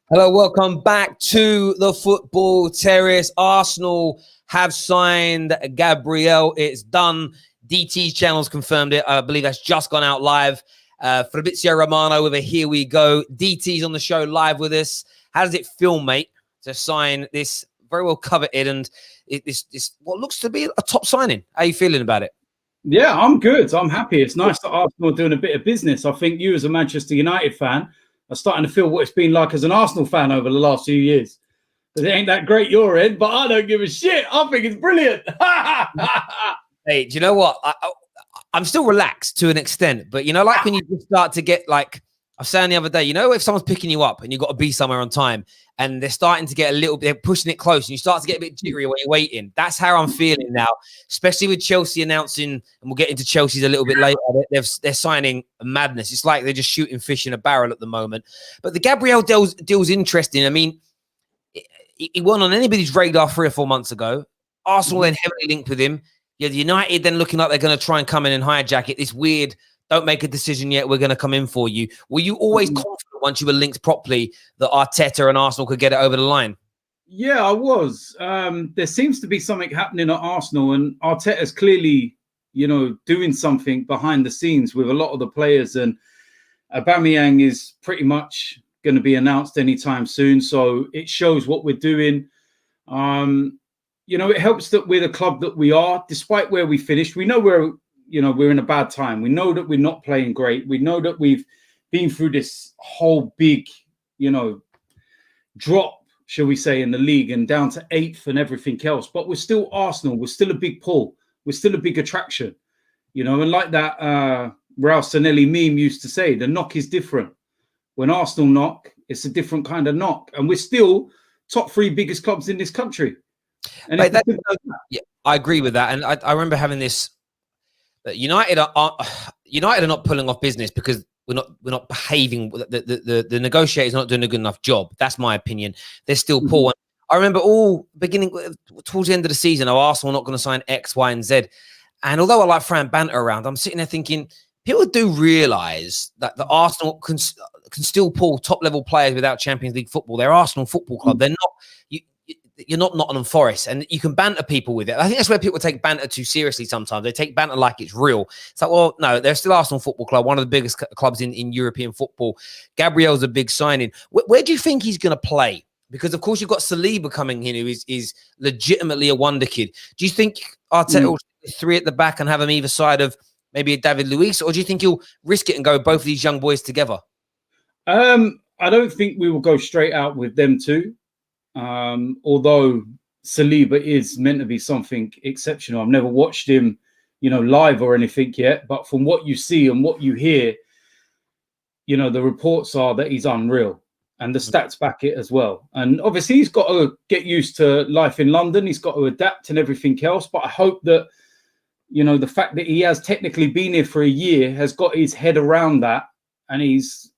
Hello, welcome back to the Football Terrace. Arsenal have signed Gabriel. It's done. DT's channel's confirmed it. I believe that's just gone out live. Fabrizio Romano with a here we go. DT's on the show live with us. How does it feel, mate, to sign this very well coveted and this what looks to be a top signing? How are you feeling about it? Yeah, I'm good. I'm happy. It's nice that Arsenal are doing a bit of business. I think you, as a Manchester United fan, are starting to feel what it's been like as an Arsenal fan over the last few years. It ain't that great your end, but I don't give a shit. I think it's brilliant. Hey, do you know what? I'm still relaxed to an extent, but like when you just start to get like I was saying the other day, if someone's picking you up and you've got to be somewhere on time and they're starting to get a little bit, they're pushing it close and you start to get a bit jittery when you're waiting. That's how I'm feeling now, especially with Chelsea announcing, and we'll get into Chelsea's a little bit later, they're signing madness. It's like they're just shooting fish in a barrel at the moment. But the Gabriel deal's interesting. I mean, he wasn't on anybody's radar 3 or 4 months ago. Arsenal then heavily linked with him. Yeah, the United then looking like they're going to try and come in and hijack it. This weird, don't make a decision yet, we're going to come in for you. Were you always confident once you were linked properly that Arteta and Arsenal could get it over the line? Yeah, I was. There seems to be something happening at Arsenal, and Arteta's clearly, doing something behind the scenes with a lot of the players. And Aubameyang is pretty much going to be announced anytime soon. So it shows what we're doing. It helps that we're the club that we are, despite where we finished. We know we're in a bad time. We know that we're not playing great. We know that we've been through this whole big, drop, shall we say, in the league and down to 8th and everything else. But we're still Arsenal. We're still a big pull. We're still a big attraction, and like that Raul Sanelli meme used to say, the knock is different. When Arsenal knock, it's a different kind of knock. And we're still top 3 biggest clubs in this country. And yeah, I agree with that. And I remember having this. United are not pulling off business because we're not behaving. The negotiators are not doing a good enough job. That's my opinion. They're still poor. I remember beginning towards the end of the season, Arsenal not going to sign X, Y, and Z. And although I like throwing banter around, I'm sitting there thinking people do realise that the Arsenal can still pull top level players without Champions League football. They're Arsenal Football Club. They're not. You're not Nottingham Forest, and you can banter people with it. I think that's where people take banter too seriously sometimes. They take banter like it's real. It's like, well, no, they're still Arsenal Football Club, one of the biggest clubs in European football. Gabriel's a big signing. Where do you think he's going to play? Because, of course, you've got Saliba coming in, who is legitimately a wonder kid. Do you think Arteta will 3 at the back and have him either side of maybe a David Luiz, or do you think he'll risk it and go both of these young boys together? I don't think we will go straight out with them two. Although Saliba is meant to be something exceptional. I've never watched him, live or anything yet. But from what you see and what you hear, the reports are that he's unreal. And the stats back it as well. And obviously he's got to get used to life in London. He's got to adapt and everything else. But I hope that, the fact that he has technically been here for a year has got his head around that. And he's,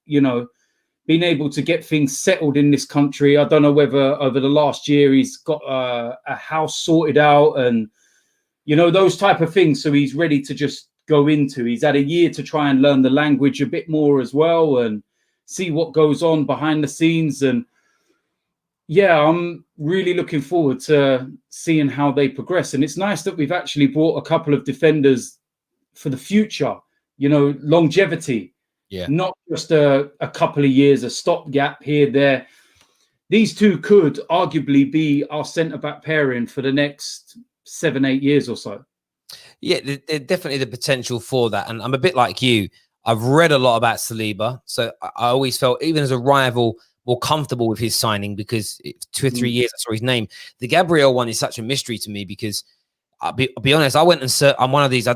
been able to get things settled in this country. I don't know whether over the last year he's got a house sorted out and, those type of things. So he's ready to just go into. He's had a year to try and learn the language a bit more as well and see what goes on behind the scenes. And yeah, I'm really looking forward to seeing how they progress. And it's nice that we've actually brought a couple of defenders for the future, longevity. Yeah, not just a couple of years, a stopgap here, there. These two could arguably be our centre-back pairing for the next 7-8 years or so. Yeah, there's definitely the potential for that. And I'm a bit like you. I've read a lot about Saliba. So I always felt, even as a rival, more comfortable with his signing because 2 or 3 years I saw his name. The Gabriel one is such a mystery to me because I'll be honest, I went and I'm one of these,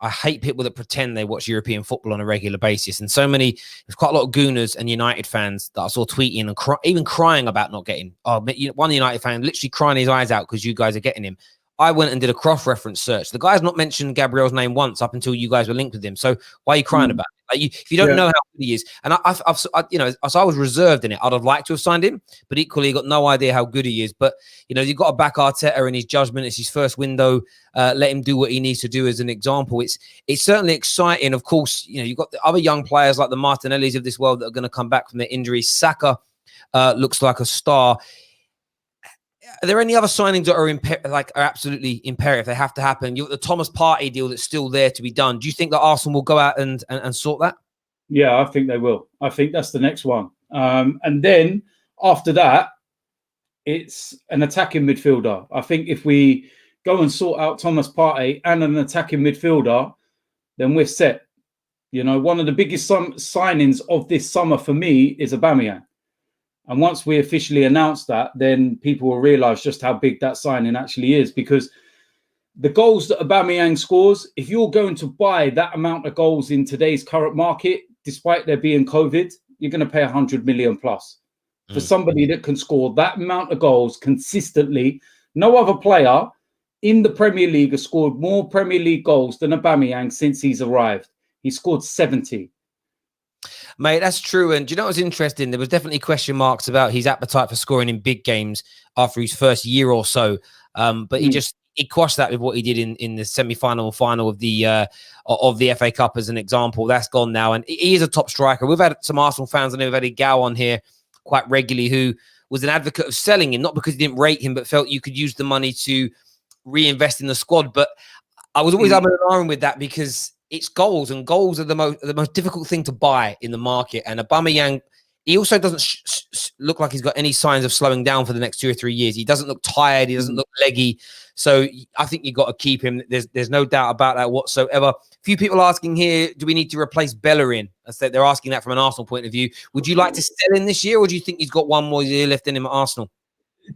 I hate people that pretend they watch European football on a regular basis. And there's quite a lot of Gooners and United fans that I saw tweeting and even crying about not getting. One United fan literally crying his eyes out because you guys are getting him. I went and did a cross-reference search. The guy's not mentioned Gabriel's name once up until you guys were linked with him. So why are you crying about it? If you don't know how good he is, and so I was reserved in it. I'd have liked to have signed him, but equally got no idea how good he is. But you've got to back Arteta in his judgment. It's his first window. Let him do what he needs to do as an example. It's certainly exciting. Of course, you've got the other young players like the Martinellis of this world that are going to come back from their injuries. Saka looks like a star. Are there any other signings that are absolutely imperative? They have to happen. The Thomas Partey deal that's still there to be done. Do you think that Arsenal will go out and sort that? Yeah, I think they will. I think that's the next one. And then after that, it's an attacking midfielder. I think if we go and sort out Thomas Partey and an attacking midfielder, then we're set. You know, one of the biggest signings of this summer for me is Aubameyang. And once we officially announce that, then people will realise just how big that signing actually is. Because the goals that Aubameyang scores, if you're going to buy that amount of goals in today's current market, despite there being COVID, you're going to pay 100 million plus. For somebody that can score that amount of goals consistently. No other player in the Premier League has scored more Premier League goals than Aubameyang since he's arrived. He scored 70. Mate, that's true. And do you know what's interesting? There was definitely question marks about his appetite for scoring in big games after his first year or so. But he quashed that with what he did in the semi-final and final of the FA Cup as an example. That's gone now. And he is a top striker. We've had some Arsenal fans, and we've had a Gal on here quite regularly who was an advocate of selling him, not because he didn't rate him, but felt you could use the money to reinvest in the squad. But I was always up and iron with that because it's goals, and goals are the most difficult thing to buy in the market. And Aubameyang, he also doesn't look like he's got any signs of slowing down for the next 2 or 3 years. He doesn't look tired. He doesn't look leggy. So I think you've got to keep him. There's no doubt about that whatsoever. A few people asking here, do we need to replace Bellerin? I said they're asking that from an Arsenal point of view. Would you like to sell him this year, or do you think he's got one more year left in him at Arsenal?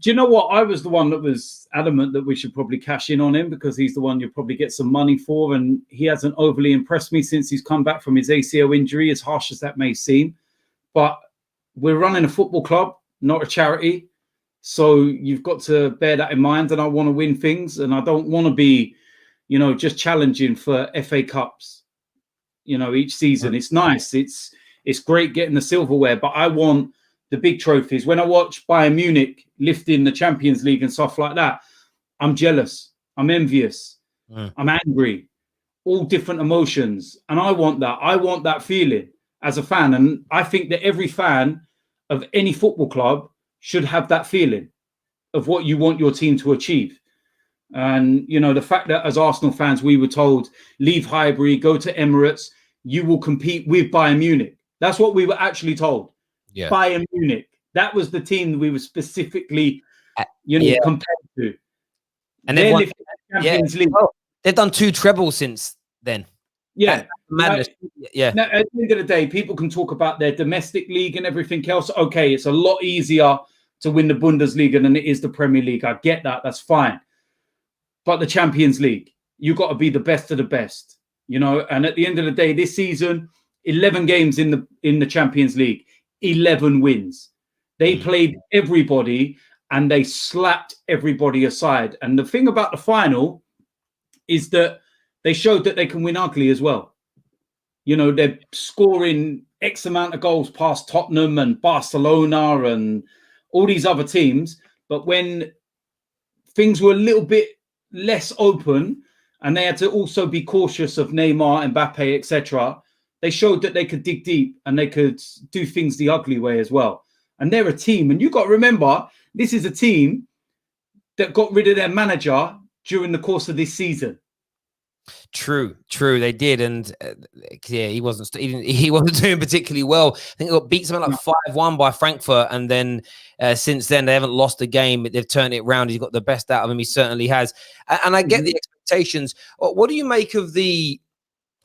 Do you know what? I was the one that was adamant that we should probably cash in on him because he's the one you'll probably get some money for. And he hasn't overly impressed me since he's come back from his ACL injury, as harsh as that may seem. But we're running a football club, not a charity. So you've got to bear that in mind. And I want to win things. And I don't want to be, just challenging for FA Cups, each season. It's nice. It's great getting the silverware, but I want the big trophies. When I watch Bayern Munich lifting the Champions League and stuff like that, I'm jealous. I'm envious. I'm angry. All different emotions. And I want that. I want that feeling as a fan. And I think that every fan of any football club should have that feeling of what you want your team to achieve. And, the fact that as Arsenal fans, we were told, leave Highbury, go to Emirates, you will compete with Bayern Munich. That's what we were actually told. Yeah. Bayern Munich. That was the team that we were specifically, compared to. And then won Champions League. Well, they've done 2 trebles since then. Yeah. Madness. Yeah. Now, at the end of the day, people can talk about their domestic league and everything else. Okay, it's a lot easier to win the Bundesliga than it is the Premier League. I get that. That's fine. But the Champions League, you've got to be the best of the best, And at the end of the day, this season, 11 games in the Champions League. 11 wins. They played everybody and they slapped everybody aside. And the thing about the final is that they showed that they can win ugly as well. They're scoring X amount of goals past Tottenham and Barcelona and all these other teams. But when things were a little bit less open and they had to also be cautious of Neymar, Mbappe, etc., they showed that they could dig deep and they could do things the ugly way as well. And they're a team. And you've got to remember, this is a team that got rid of their manager during the course of this season. True. They did. And he wasn't doing particularly well. I think they got beat something like 5-1 by Frankfurt. And then since then, they haven't lost a game. They've turned it around. He's got the best out of him. He certainly has. And I get the expectations. What do you make of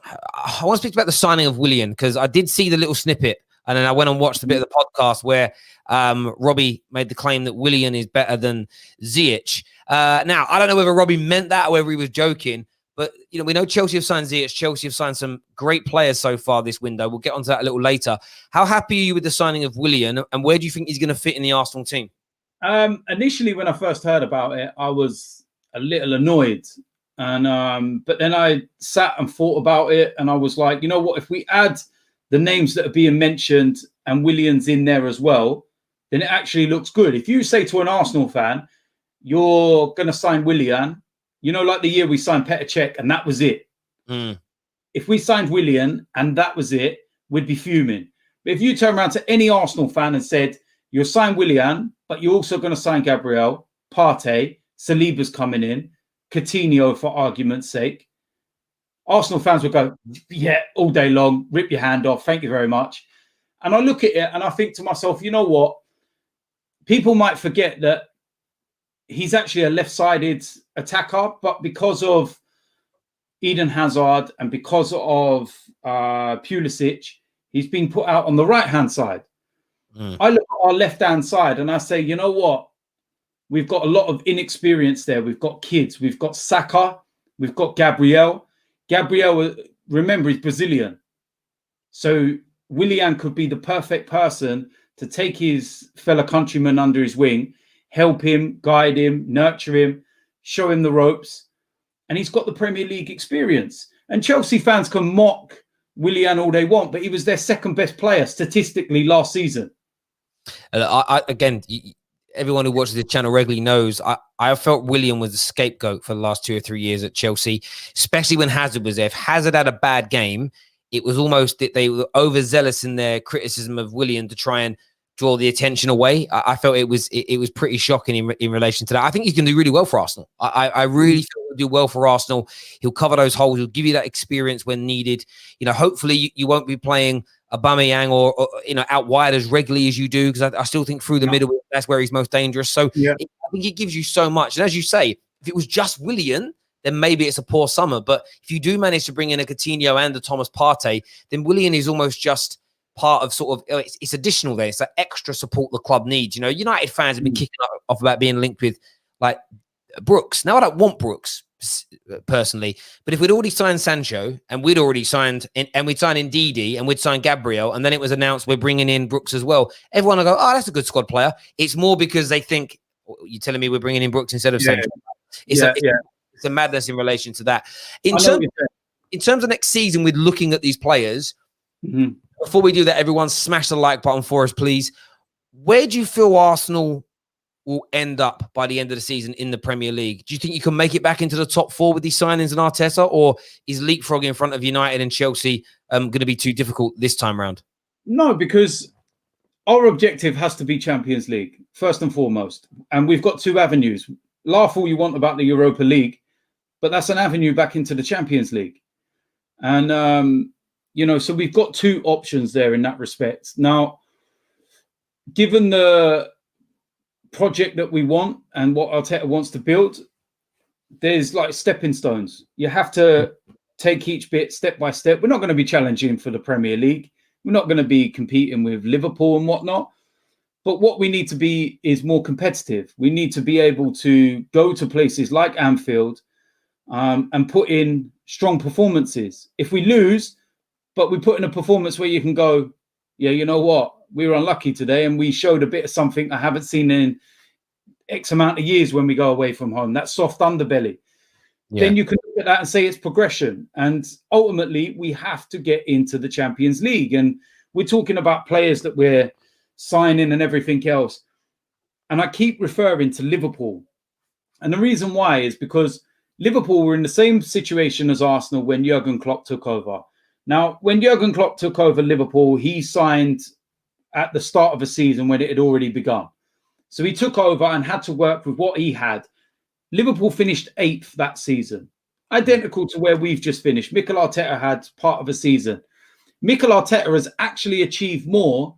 I want to speak about the signing of Willian, because I did see the little snippet and then I went and watched a bit of the podcast where Robbie made the claim that Willian is better than Ziyech. Now, I don't know whether Robbie meant that or whether he was joking, but we know Chelsea have signed Ziyech. Chelsea have signed some great players so far this window. We'll get onto that a little later. How happy are you with the signing of Willian, and where do you think he's going to fit in the Arsenal team? Initially, when I first heard about it, I was a little annoyed. And but then I sat and thought about it, and I was like, you know what? If we add the names that are being mentioned and Willian's in there as well, then it actually looks good. If you say to an Arsenal fan, you're going to sign Willian, like the year we signed Petr Cech and that was it. If we signed Willian and that was it, we'd be fuming. But if you turn around to any Arsenal fan and said, You'll sign Willian, but you're also going to sign Gabriel, Partey, Saliba's coming in, Coutinho for argument's sake. Arsenal fans would go, yeah, all day long, rip your hand off, thank you very much. And I look at it and I think to myself, you know what? People might forget that he's actually a left-sided attacker, but because of Eden Hazard and because of Pulisic, he's been put out on the right-hand side. I look at our left-hand side and I say, you know what? We've got a lot of inexperience there. We've got kids. We've got Saka. We've got Gabriel. Gabriel, remember, he's Brazilian. So Willian could be the perfect person to take his fellow countryman under his wing, help him, guide him, nurture him, show him the ropes. And he's got the Premier League experience. And Chelsea fans can mock Willian all they want, but he was their second best player statistically last season. Again, everyone who watches the channel regularly knows I felt Willian was the scapegoat for the last 2 or 3 years at Chelsea, especially when Hazard was there. If Hazard had a bad game, it was almost that they were overzealous in their criticism of Willian to try and draw the attention away. I felt it was pretty shocking in relation to that. I think he's going to do really well for Arsenal. I really feel he'll do well for Arsenal. He'll cover those holes. He'll give you that experience when needed. You know, hopefully you won't be playing Aubameyang or you know, out wide as regularly as you do, because I still think through the middle, that's where he's most dangerous. So I think it gives you so much. And as you say, if it was just Willian, then maybe it's a poor summer. But if you do manage to bring in a Coutinho and a Thomas Partey, then Willian is almost just part of sort of, it's additional there. It's that extra support the club needs. You know, United fans have been kicking off about being linked with like Brooks. Now I don't want Brooks personally, but if we'd already signed Sancho and we'd already signed and we'd signed Ndidi and we'd signed Gabriel and then it was announced we're bringing in Brooks as well, everyone will go, oh, that's a good squad player. It's more because they think, you're telling me we're bringing in Brooks instead of Sancho. It's a madness in relation to that. In terms of next season, with looking at these players, before we do that, everyone smash the like button for us, please. Where do you feel Arsenal will end up by the end of the season in the Premier League? Do you think you can make it back into the top 4 with these signings and Arteta, or is leapfrogging in front of United and Chelsea going to be too difficult this time round? No, because our objective has to be Champions League, first and foremost. And we've got 2 avenues. Laugh all you want about the Europa League, but that's an avenue back into the Champions League. And, you know, so we've got 2 options there in that respect. Now, given the project that we want and what Arteta wants to build, there's like stepping stones. You have to take each bit step by step. We're not going to be challenging for the Premier League. We're not going to be competing with Liverpool and whatnot. But what we need to be is more competitive. We need to be able to go to places like Anfield and put in strong performances. If we lose, but we put in a performance where you can go, yeah, you know what? We were unlucky today and we showed a bit of something I haven't seen in X amount of years when we go away from home, that soft underbelly. Then you can look at that and say it's progression. And ultimately, we have to get into the Champions League. And we're talking about players that we're signing and everything else. And I keep referring to Liverpool. And the reason why is because Liverpool were in the same situation as Arsenal when Jurgen Klopp took over. Now, when Jurgen Klopp took over Liverpool, he signed at the start of a season when it had already begun. So he took over and had to work with what he had. Liverpool finished 8th that season, identical to where we've just finished. Mikel Arteta had part of a season. Mikel Arteta has actually achieved more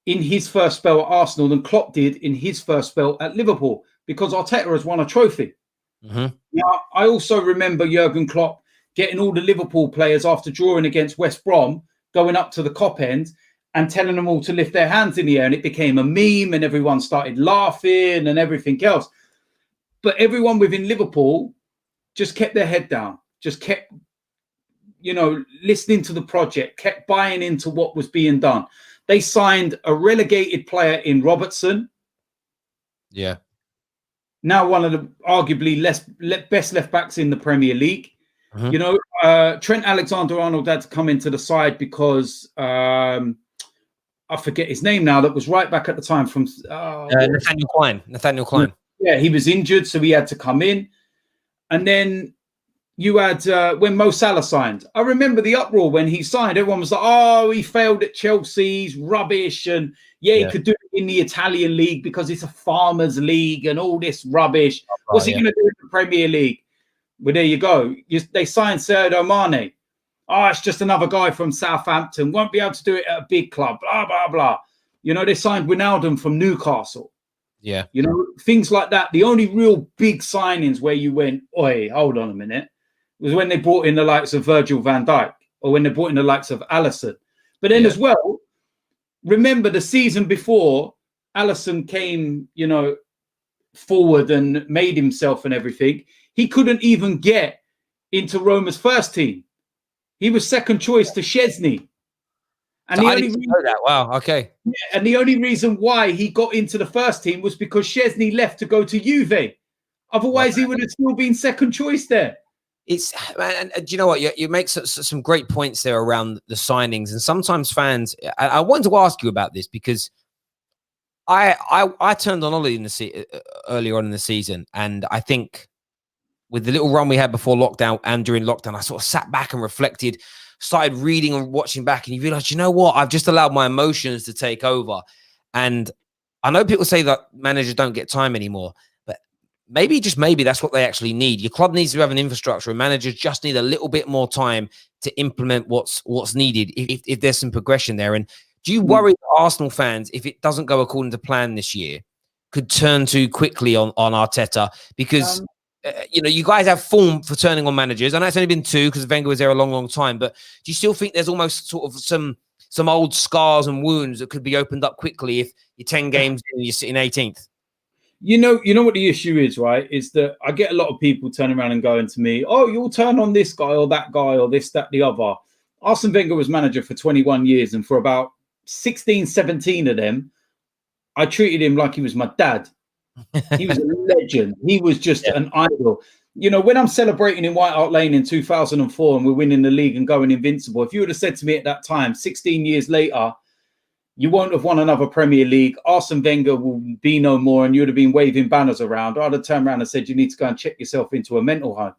in his first spell at Arsenal than Klopp did in his first spell at Liverpool, because Arteta has won a trophy. Now, I also remember Jurgen Klopp getting all the Liverpool players after drawing against West Brom, going up to the Kop end and telling them all to lift their hands in the air. And it became a meme and everyone started laughing and everything else. But everyone within Liverpool just kept their head down, just kept, you know, listening to the project, kept buying into what was being done. They signed a relegated player in Robertson. Yeah. Now one of the arguably best left backs in the Premier League. You know, Trent Alexander-Arnold had to come into the side because I forget his name now. That was right back at the time from Nathaniel Klein. Yeah, he was injured, so he had to come in. And then you had when Mo Salah signed. I remember the uproar when he signed. Everyone was like, "Oh, he failed at Chelsea. He's rubbish." And yeah, he could do it in the Italian league because it's a farmers' league and all this rubbish. What's he going to do in the Premier League? Well, there you go. They signed Sadio Mane. Oh, it's just another guy from Southampton. Won't be able to do it at a big club. Blah blah blah. You know, they signed Wijnaldum from Newcastle. Yeah. You know, things like that. The only real big signings where you went, "Oi, hold on a minute," was when they brought in the likes of Virgil van Dijk or when they brought in the likes of Alisson. But then as well, remember the season before Alisson came, you know, forward and made himself and everything, he couldn't even get into Roma's first team. He was second choice to Szczesny. And so I didn't know that. Wow. Okay. Yeah, and the only reason why he got into the first team was because Szczesny left to go to Juve. Otherwise, he would have still been second choice there. It's, and do you know what? You make some great points there around the signings, and sometimes fans. I wanted to ask you about this because I turned on Ollie earlier on in the season, and I think with the little run we had before lockdown and during lockdown, I sort of sat back and reflected, started reading and watching back, and you realize, you know what? I've just allowed my emotions to take over, and I know people say that managers don't get time anymore. Maybe, just maybe, that's what they actually need. Your club needs to have an infrastructure, and managers just need a little bit more time to implement what's needed if there's some progression there. And do you worry that Arsenal fans, if it doesn't go according to plan this year, could turn too quickly on Arteta? Because, you know, you guys have form for turning on managers. I know it's only been 2 because Wenger was there a long, long time. But do you still think there's almost sort of some old scars and wounds that could be opened up quickly if you're 10 games in and you're sitting 18th? You know what the issue is, right? Is that I get a lot of people turning around and going to me, "Oh, you'll turn on this guy or that guy or this, that, the other." Arsene Wenger was manager for 21 years, and for about 16, 17 of them, I treated him like he was my dad. He was a legend. He was just an idol. You know, when I'm celebrating in White Hart Lane in 2004 and we're winning the league and going invincible, if you would have said to me at that time, 16 years later, you won't have won another Premier League, Arsene Wenger will be no more, and you'd have been waving banners around, I'd have turned around and said, you need to go and check yourself into a mental home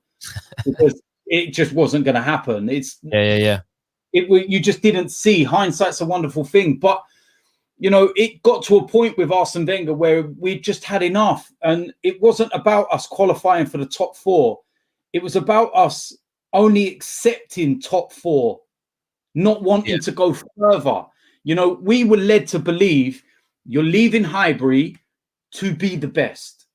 because it just wasn't going to happen. You just didn't see. Hindsight's a wonderful thing. But, you know, it got to a point with Arsene Wenger where we just had enough. And it wasn't about us qualifying for the top 4. It was about us only accepting top 4, not wanting to go further. You know, we were led to believe you're leaving Highbury to be the best.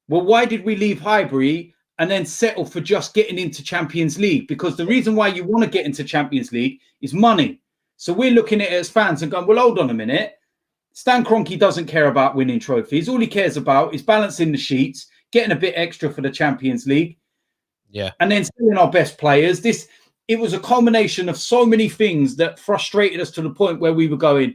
Well, why did we leave Highbury and then settle for just getting into Champions League? Because the reason why you want to get into Champions League is money. So we're looking at it as fans and going, well, hold on a minute. Stan Kroenke doesn't care about winning trophies. All he cares about is balancing the sheets, getting a bit extra for the Champions League. Yeah. And then selling our best players. It was a culmination of so many things that frustrated us to the point where we were going,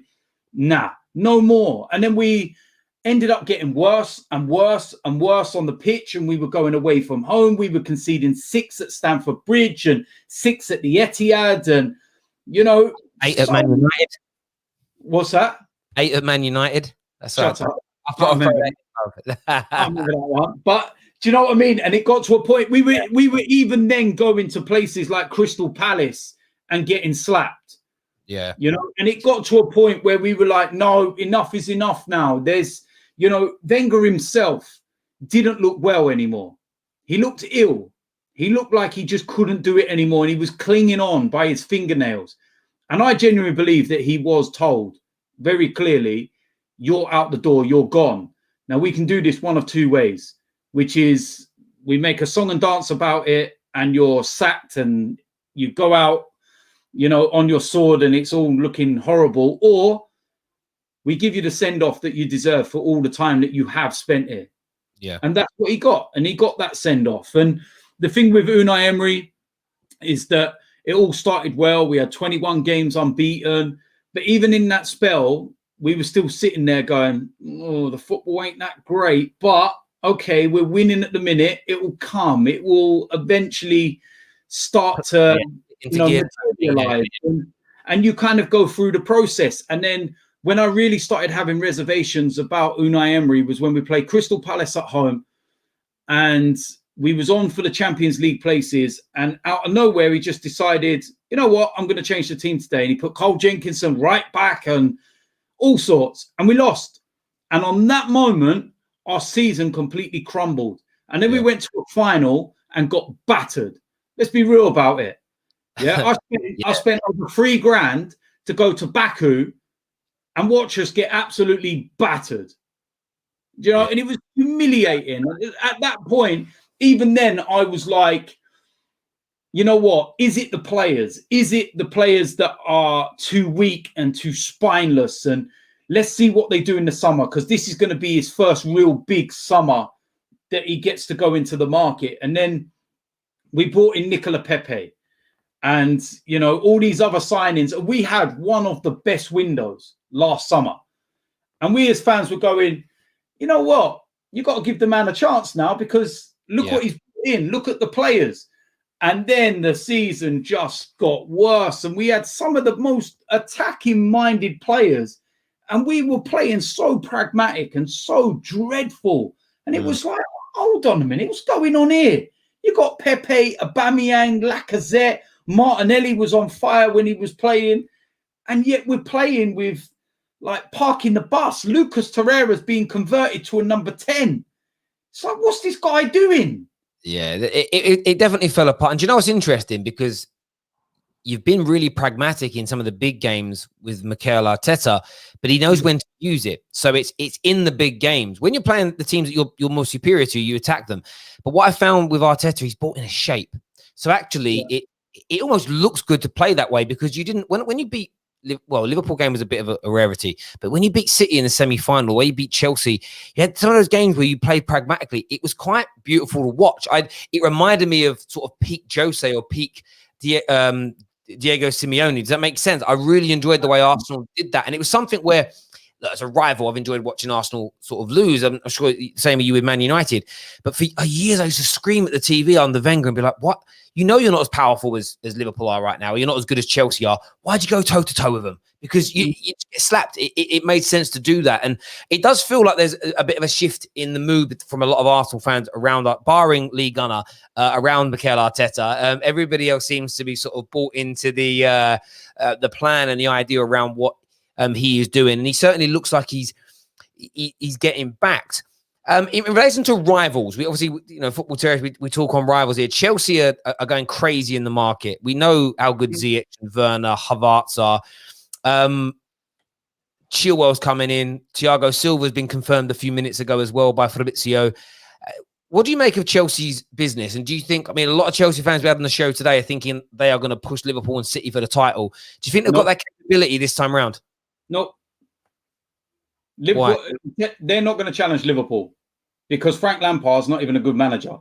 nah, no more. And then we ended up getting worse and worse and worse on the pitch, and we were going away from home. We were conceding 6 at Stamford Bridge and 6 at the Etihad, and, you know. 8 at Man United. What's that? 8 at Man United. That's right. I remember that one. But do you know what I mean? And it got to a point we were even then going to places like Crystal Palace and getting slapped. Yeah. You know, and it got to a point where we were like, no, enough is enough now. There's, you know, Wenger himself didn't look well anymore. He looked ill. He looked like he just couldn't do it anymore. And he was clinging on by his fingernails. And I genuinely believe that he was told very clearly, you're out the door, you're gone. Now, we can do this one of 2 ways, which is we make a song and dance about it and you're sacked and you go out, you know, on your sword and it's all looking horrible, or we give you the send-off that you deserve for all the time that you have spent here. Yeah. And that's what he got. And he got that send-off. And the thing with Unai Emery is that it all started well. We had 21 games unbeaten. But even in that spell, we were still sitting there going, oh, the football ain't that great. But, okay, we're winning at the minute. It will come. It will eventually start to materialize. And you kind of go through the process. And then when I really started having reservations about Unai Emery was when we played Crystal Palace at home. And we was on for the Champions League places, and out of nowhere, he just decided, you know what, I'm going to change the team today. And he put Cole Jenkinson right back and all sorts, and we lost. And on that moment, our season completely crumbled. And then we went to a final and got battered. Let's be real about it. Yeah, I spent over $3,000 to go to Baku and watch us get absolutely battered. You know, and it was humiliating. At that point, even then, I was like, you know what? Is it the players? Is it the players that are too weak and too spineless? And let's see what they do in the summer, because this is going to be his first real big summer that he gets to go into the market. And then we brought in Nicola Pepe and, you know, all these other signings. We had one of the best windows last summer. And we as fans were going, you know what? You got to give the man a chance now, because look what he's put in. Look at the players. And then the season just got worse. And we had some of the most attacking-minded players. And we were playing so pragmatic and so dreadful. And it was like, hold on a minute. What's going on here? You got Pepe, Aubameyang, Lacazette. Martinelli was on fire when he was playing. And yet we're playing with, like, parking the bus. Lucas Torreira's being converted to a number 10. It's like, what's this guy doing? Yeah, it definitely fell apart. And do you know what's interesting? Because you've been really pragmatic in some of the big games with Mikel Arteta, but he knows when to use it. So it's in the big games. When you're playing the teams that you're more superior to, you attack them. But what I found with Arteta, he's brought in a shape. So actually, it almost looks good to play that way, because you didn't when you beat. Well, Liverpool game was a bit of a rarity, but when you beat City in the semi-final, where you beat Chelsea, you had some of those games where you played pragmatically. It was quite beautiful to watch. It reminded me of sort of peak Jose or peak Diego Simeone. Does that make sense? I really enjoyed the way Arsenal did that, and it was something where, look, as a rival, I've enjoyed watching Arsenal sort of lose. I'm sure same with you with Man United, but for years I used to scream at the TV on the Wenger and be like, "What? You know you're not as powerful as Liverpool are right now. You're not as good as Chelsea are. Why'd you go toe-to-toe with them?" Because you get slapped. It made sense to do that. And it does feel like there's a bit of a shift in the mood from a lot of Arsenal fans around, barring Lee Gunner, around Mikel Arteta. Everybody else seems to be sort of bought into the plan and the idea around what he is doing. And he certainly looks like he's getting backed. In relation to rivals, we obviously, you know, football terrorists, we talk on rivals here. Chelsea are going crazy in the market. We know how good Ziyech and Werner, Havertz are. Chilwell's coming in. Thiago Silva's been confirmed a few minutes ago as well by Fabrizio. What do you make of Chelsea's business? And do you think, I mean, a lot of Chelsea fans we had on the show today are thinking they are going to push Liverpool and City for the title. Do you think they've got that capability this time around? No. Liverpool, they're not going to challenge Liverpool, because Frank Lampard's not even a good manager.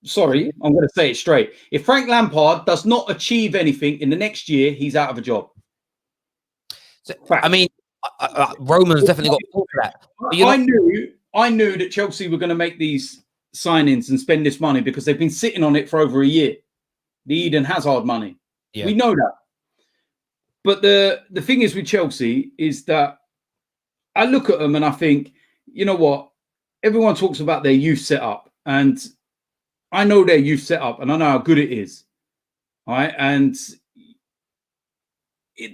Sorry, I'm going to say it straight. If Frank Lampard does not achieve anything in the next year, he's out of a job. So, I mean, Roman's definitely got that. I knew that Chelsea were going to make these signings and spend this money because they've been sitting on it for over a year. The Eden Hazard money. Yeah. We know that. But the thing is with Chelsea is that I look at them and I think, you know what? Everyone talks about their youth setup, and I know their youth setup, and I know how good it is. All right, and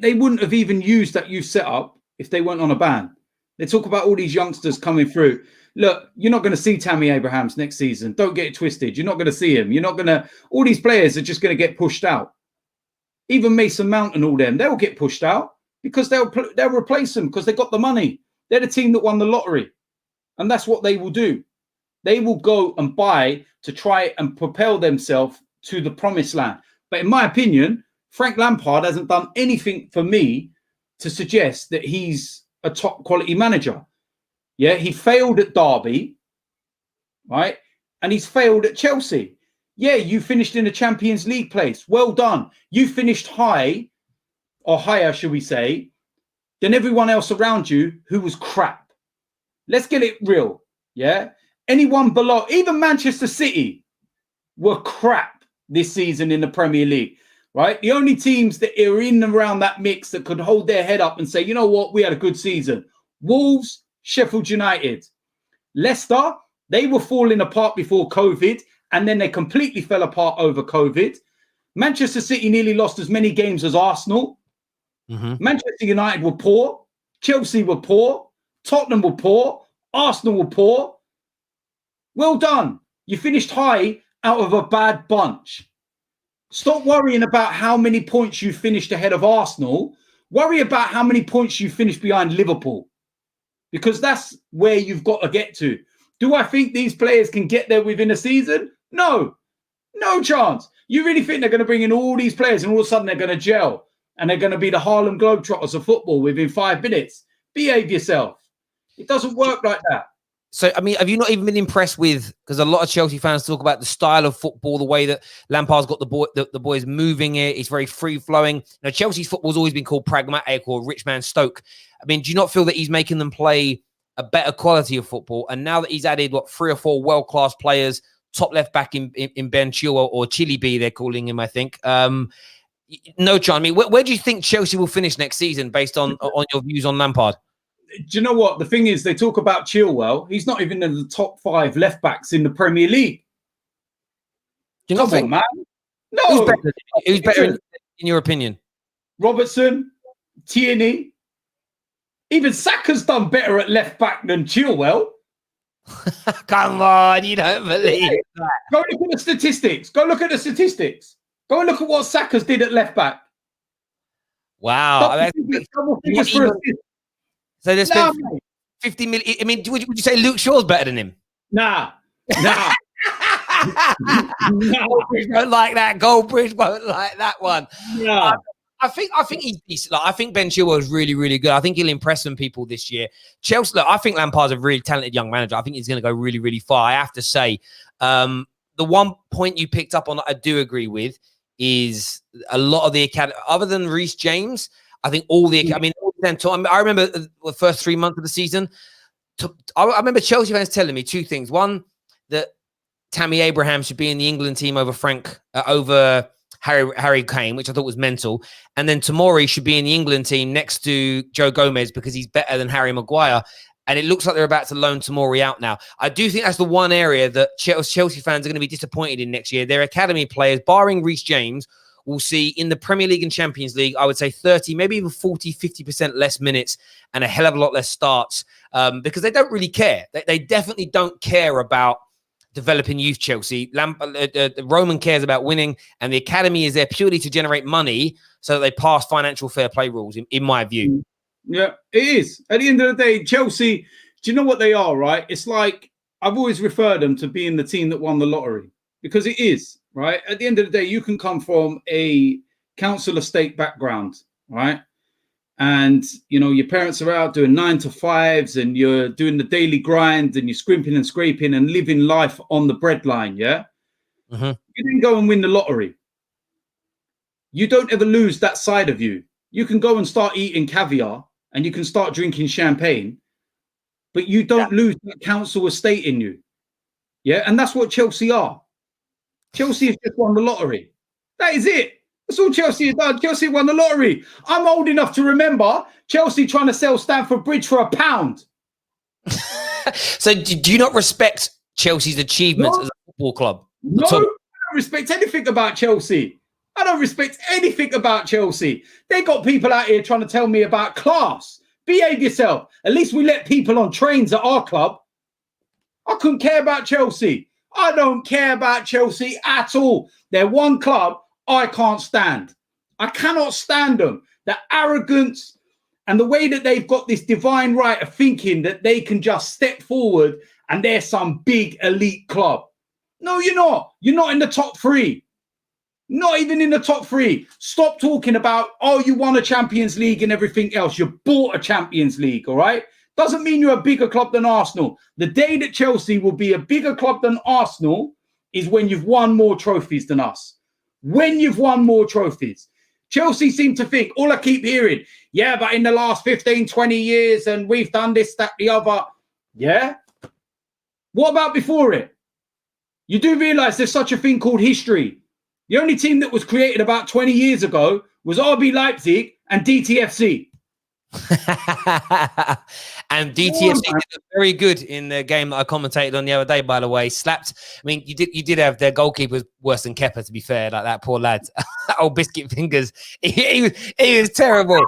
they wouldn't have even used that youth setup if they weren't on a ban. They talk about all these youngsters coming through. Look, you're not going to see Tammy Abrahams next season. Don't get it twisted. You're not going to see him. You're not going to. All these players are just going to get pushed out. Even Mason Mount and all them, they'll get pushed out because they'll replace them because they got the money. They're the team that won the lottery. And that's what they will do. They will go and buy to try and propel themselves to the promised land. But in my opinion, Frank Lampard hasn't done anything for me to suggest that he's a top quality manager. Yeah, he failed at Derby, right? And he's failed at Chelsea. Yeah, you finished in the Champions League place. Well done. You finished high, or higher, should we say, than everyone else around you who was crap. Let's get it real. Yeah. Anyone below, even Manchester City, were crap this season in the Premier League, right? The only teams that are in and around that mix that could hold their head up and say, you know what, we had a good season. Wolves, Sheffield United. Leicester, They were falling apart before COVID, and then they completely fell apart over COVID. Manchester City nearly lost as many games as Arsenal. Manchester United were poor. Chelsea were poor. Tottenham were poor. Arsenal were poor. Well done. You finished high out of a bad bunch. Stop worrying about how many points you finished ahead of Arsenal. Worry about how many points you finished behind Liverpool, because that's where you've got to get to. Do I think these players can get there within a season? No. No chance. You really think they're going to bring in all these players and all of a sudden they're going to gel and they're going to be the Harlem Globetrotters of football within 5 minutes? Behave yourself. It doesn't work like that. So, I mean, have you not even been impressed with, because a lot of Chelsea fans talk about the style of football, the way that Lampard's got the boys moving it. It's very free-flowing. Now, Chelsea's football's always been called pragmatic or rich man Stoke. I mean, do you not feel that he's making them play a better quality of football? And now that he's added, 3 or 4 world-class players, top left back in Ben Chilwell, or Chili B, they're calling him, I think. No chance. I mean, where do you think Chelsea will finish next season based on your views on Lampard? Do you know what? The thing is, they talk about Chilwell. He's not even in the top 5 left backs in the Premier League. Do you not think, man? No. Who's better in your opinion? Robertson, Tierney. Even Saka's done better at left back than Chilwell. Come on, you don't believe that. Go look at the statistics. Go look at the statistics. Go and look at what Saka's did at left back. Wow. So they spent 50 million. I mean, would you say Luke Shaw's better than him? Nah. Goldbridge won't like that. Goldbridge won't like that one. Yeah. I think he's decent. I think Ben Chilwell is really, really good. I think he'll impress some people this year. Chelsea, I think Lampard's a really talented young manager. I think he's going to go really, really far. I have to say, the one point you picked up on that I do agree with is a lot of the academy, other than Reece James, I think all the, I remember the first 3 months of the season, I remember Chelsea fans telling me 2 things. One, that Tammy Abraham should be in the England team over Harry Kane, which I thought was mental. And then Tomori should be in the England team next to Joe Gomez because he's better than Harry Maguire. And it looks like they're about to loan Tomori out now. I do think that's the one area that Chelsea fans are going to be disappointed in next year. Their academy players, barring Reece James, will see in the Premier League and Champions League, I would say 30, maybe even 40, 50% less minutes and a hell of a lot less starts because they don't really care. They definitely don't care about developing youth Chelsea. Roman cares about winning, and the academy is there purely to generate money so that they pass financial fair play rules, in my view. Yeah, it is. At the end of the day, Chelsea, do you know what they are, right? It's like I've always referred them to being the team that won the lottery because it is. Right. At the end of the day, you can come from a council estate background, right? And, you know, your parents are out doing 9 to 5s and you're doing the daily grind and you're scrimping and scraping and living life on the breadline. Yeah. You didn't go and win the lottery. You don't ever lose that side of you. You can go and start eating caviar and you can start drinking champagne, but you don't lose that council estate in you. Yeah. And that's what Chelsea are. Chelsea has just won the lottery. That is it. That's all Chelsea has done. Chelsea won the lottery. I'm old enough to remember Chelsea trying to sell Stamford Bridge for £1. So do you not respect Chelsea's achievements as a football club? No, I don't respect anything about Chelsea. I don't respect anything about Chelsea. They got people out here trying to tell me about class. Behave yourself. At least we let people on trains at our club. I couldn't care about Chelsea. I don't care about Chelsea at all. They're one club I can't stand. I cannot stand them. The arrogance and the way that they've got this divine right of thinking that they can just step forward and they're some big elite club. No, you're not. You're not in the top 3. Not even in the top 3. Stop talking about, oh, you won a Champions League and everything else. You bought a Champions League, all right? Doesn't mean you're a bigger club than Arsenal. The day that Chelsea will be a bigger club than Arsenal is when you've won more trophies than us. When you've won more trophies. Chelsea seem to think, all I keep hearing, yeah, but in the last 15, 20 years and we've done this, that, the other. Yeah? What about before it? You do realise there's such a thing called history. The only team that was created about 20 years ago was RB Leipzig and DTFC. And DTFC did very good in the game that I commentated on the other day, by the way. Slapped. I mean, you did have their goalkeepers worse than Kepa, to be fair. Like that poor lad, old biscuit fingers. He was terrible.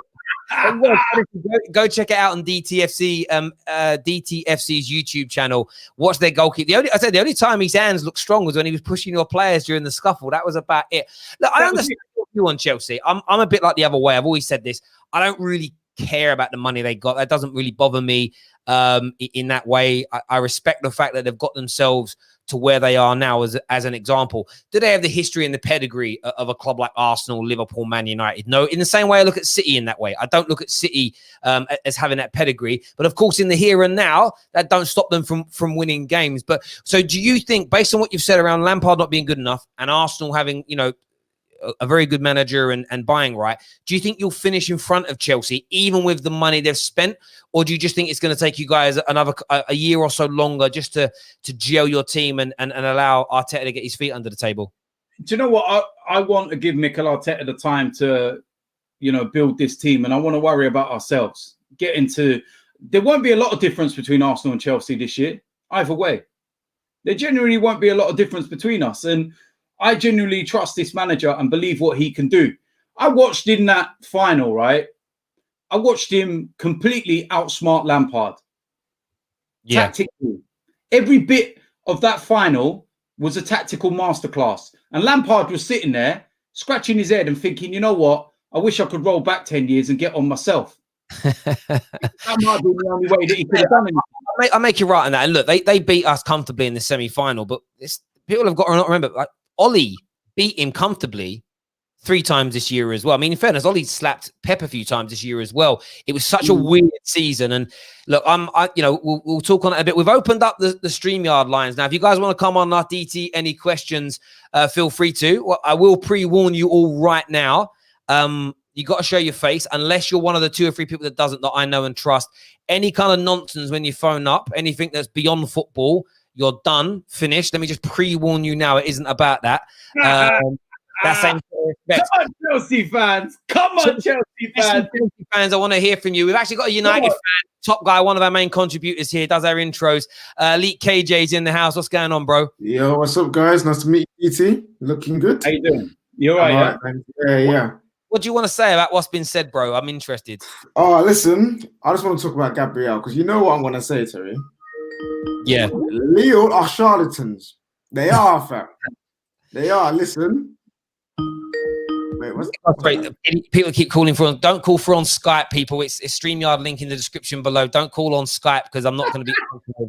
Go check it out on DTFC, DTFC's YouTube channel. Watch their goalkeeper. The only time his hands looked strong was when he was pushing your players during the scuffle. That was about it. Look, I understand you on Chelsea. I'm a bit like the other way. I've always said this. I don't really care about the money they got. That doesn't really bother me in that way. I respect the fact that they've got themselves to where they are now as an example. Do they have the history and the pedigree of a club like Arsenal, Liverpool, Man United? No. In the same way I look at City in that way. I don't look at City as having that pedigree. But of course, in the here and now, that don't stop them from winning games. But so do you think, based on what you've said around Lampard not being good enough and Arsenal having, a very good manager and buying right, do you think you'll finish in front of Chelsea even with the money they've spent, or do you just think it's going to take you guys a year or so longer just to gel your team and allow Arteta to get his feet under the table? Do you know what? I want to give Mikel Arteta the time to build this team, and I want to worry about ourselves. There won't be a lot of difference between Arsenal and Chelsea this year either way. There genuinely won't be a lot of difference between us, and I genuinely trust this manager and believe what he can do. I watched in that final, right? I watched him completely outsmart Lampard. Yeah. Tactically. Every bit of that final was a tactical masterclass. And Lampard was sitting there, scratching his head and thinking, you know what? I wish I could roll back 10 years and get on myself. That might be the only way that he could have done it. I make you right on that. And look, they beat us comfortably in the semi-final, but people have got to not remember, like, Ollie beat him comfortably 3 times this year as well. I mean, in fairness, Ollie slapped Pep a few times this year as well. It was such a weird season. And look, we'll talk on it a bit. We've opened up the StreamYard lines now. If you guys want to come on our DT, any questions, feel free to. Well, I will pre-warn you all right now. You got to show your face, unless you're one of the 2 or 3 people that doesn't, that I know and trust. Any kind of nonsense when you phone up, anything that's beyond football, you're done, finished. Let me just pre-warn you now. It isn't about that. That same sort of respect. Come on, Chelsea fans. Come on, Chelsea fans. Chelsea fans, I want to hear from you. We've actually got a United fan, top guy, one of our main contributors here, does our intros. Elite KJ's in the house. What's going on, bro? Yo, what's up, guys? Nice to meet you, ET. Looking good. How you doing? You all right? Yeah. What do you want to say about what's been said, bro? I'm interested. Oh, listen, I just want to talk about Gabriel, because you know what I'm going to say, Terry. Yeah. Leo are charlatans. They are, fam. They are. Listen. Wait, what's great? People keep calling for. Don't call for on Skype, people. It's StreamYard link in the description below. Don't call on Skype because I'm not going to be.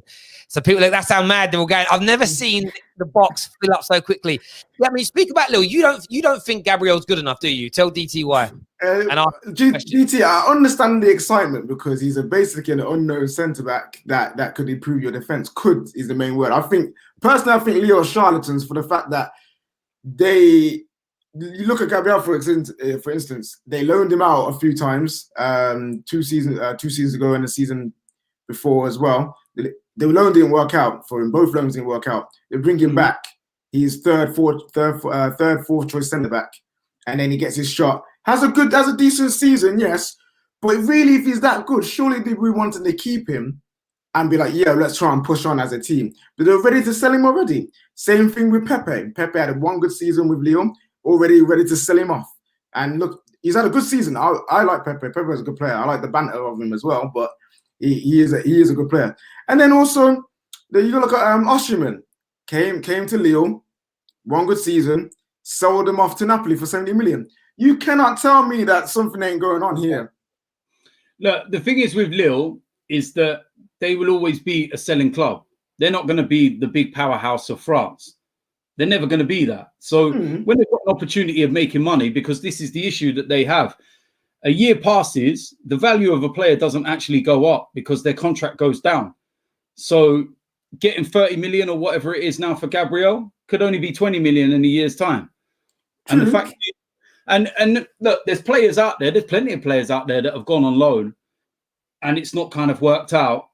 So people like, that's how mad they're all going. I've never seen the box fill up so quickly. Yeah, I mean, speak about Lil. You don't think Gabriel's good enough, do you? Tell DT why. GT, I understand the excitement because he's basically an unknown centre back that could improve your defense. Could is the main word. I think Leo charlatans for the fact that you look at Gabriel for instance, they loaned him out a few times, 2 seasons ago and the season before as well. The loan didn't work out for him. Both loans didn't work out. They bring him back. He's third, fourth choice centre back, and then he gets his shot. Has a decent season, yes, but really, if he's that good, surely we wanted to keep him and be like, yeah, let's try and push on as a team. But they're ready to sell him already. Same thing with Pepe. Pepe had 1 good season with Lyon, already ready to sell him off. And look, he's had a good season. I like Pepe. Pepe is a good player. I like the banter of him as well, but he is a good player. And then also, you look at Osimhen. Came to Lyon, 1 good season, sold him off to Napoli for 70 million. You cannot tell me that something ain't going on here. Look, the thing is with Lille is that they will always be a selling club. They're not going to be the big powerhouse of France. They're never going to be that. So when they've got an opportunity of making money, because this is the issue that they have, a year passes, the value of a player doesn't actually go up because their contract goes down. So getting 30 million or whatever it is now for Gabriel could only be 20 million in a year's time. And the fact, and look, there's players out there, there's plenty of players out there that have gone on loan and it's not kind of worked out.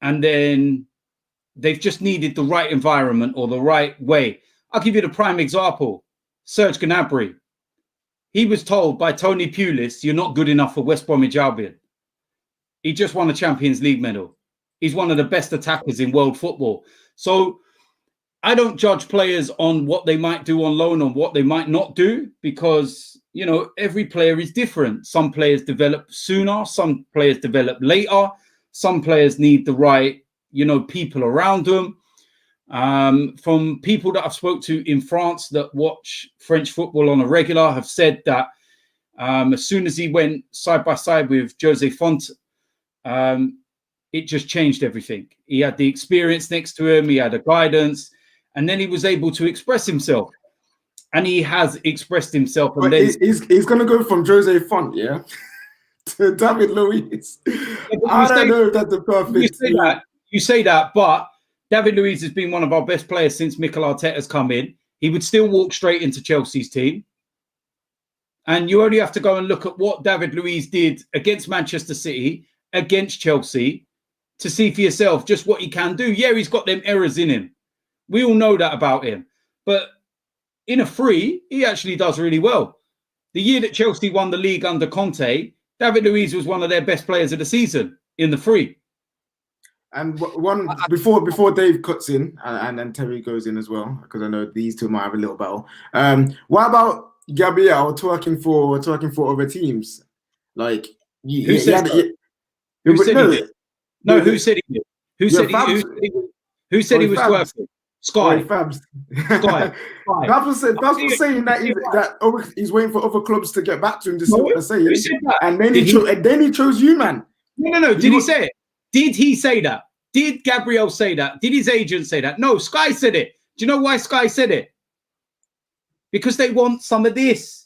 And then they've just needed the right environment or the right way. I'll give you the prime example. Serge Gnabry. He was told by Tony Pulis, you're not good enough for West Bromwich Albion. He just won a Champions League medal. He's one of the best attackers in world football. So I don't judge players on what they might do on loan and what they might not do, because, you know, every player is different. Some players develop sooner. Some players develop later. Some players need the right, you know, people around them. From people that I've spoke to in France that watch French football on a regular have said that as soon as he went side by side with Jose Font, it just changed everything. He had the experience next to him. He had the guidance. And then he was able to express himself. And he has expressed himself. And then he's going to go from Jose Font, yeah, to David Luiz. I don't know if that's the perfect. You say that, but David Luiz has been one of our best players since Mikel Arteta's come in. He would still walk straight into Chelsea's team. And you only have to go and look at what David Luiz did against Manchester City, against Chelsea, to see for yourself just what he can do. Yeah, he's got them errors in him. We all know that about him. But in a free, he actually does really well. The year that Chelsea won the league under Conte, David Luiz was one of their best players of the season in the free. And one before Dave cuts in and then Terry goes in as well, because I know these two might have a little battle. What about Gabriel talking for other teams? Like who said he did? No, who said he did? Who said he was worth it? Sky. Fabs. Sky. Fabs was saying that he's waiting for other clubs to get back to him to see what they're saying. Who said that? And then he chose you, man. No. Did he say it? Did he say that? Did Gabriel say that? Did his agent say that? No, Sky said it. Do you know why Sky said it? Because they want some of this.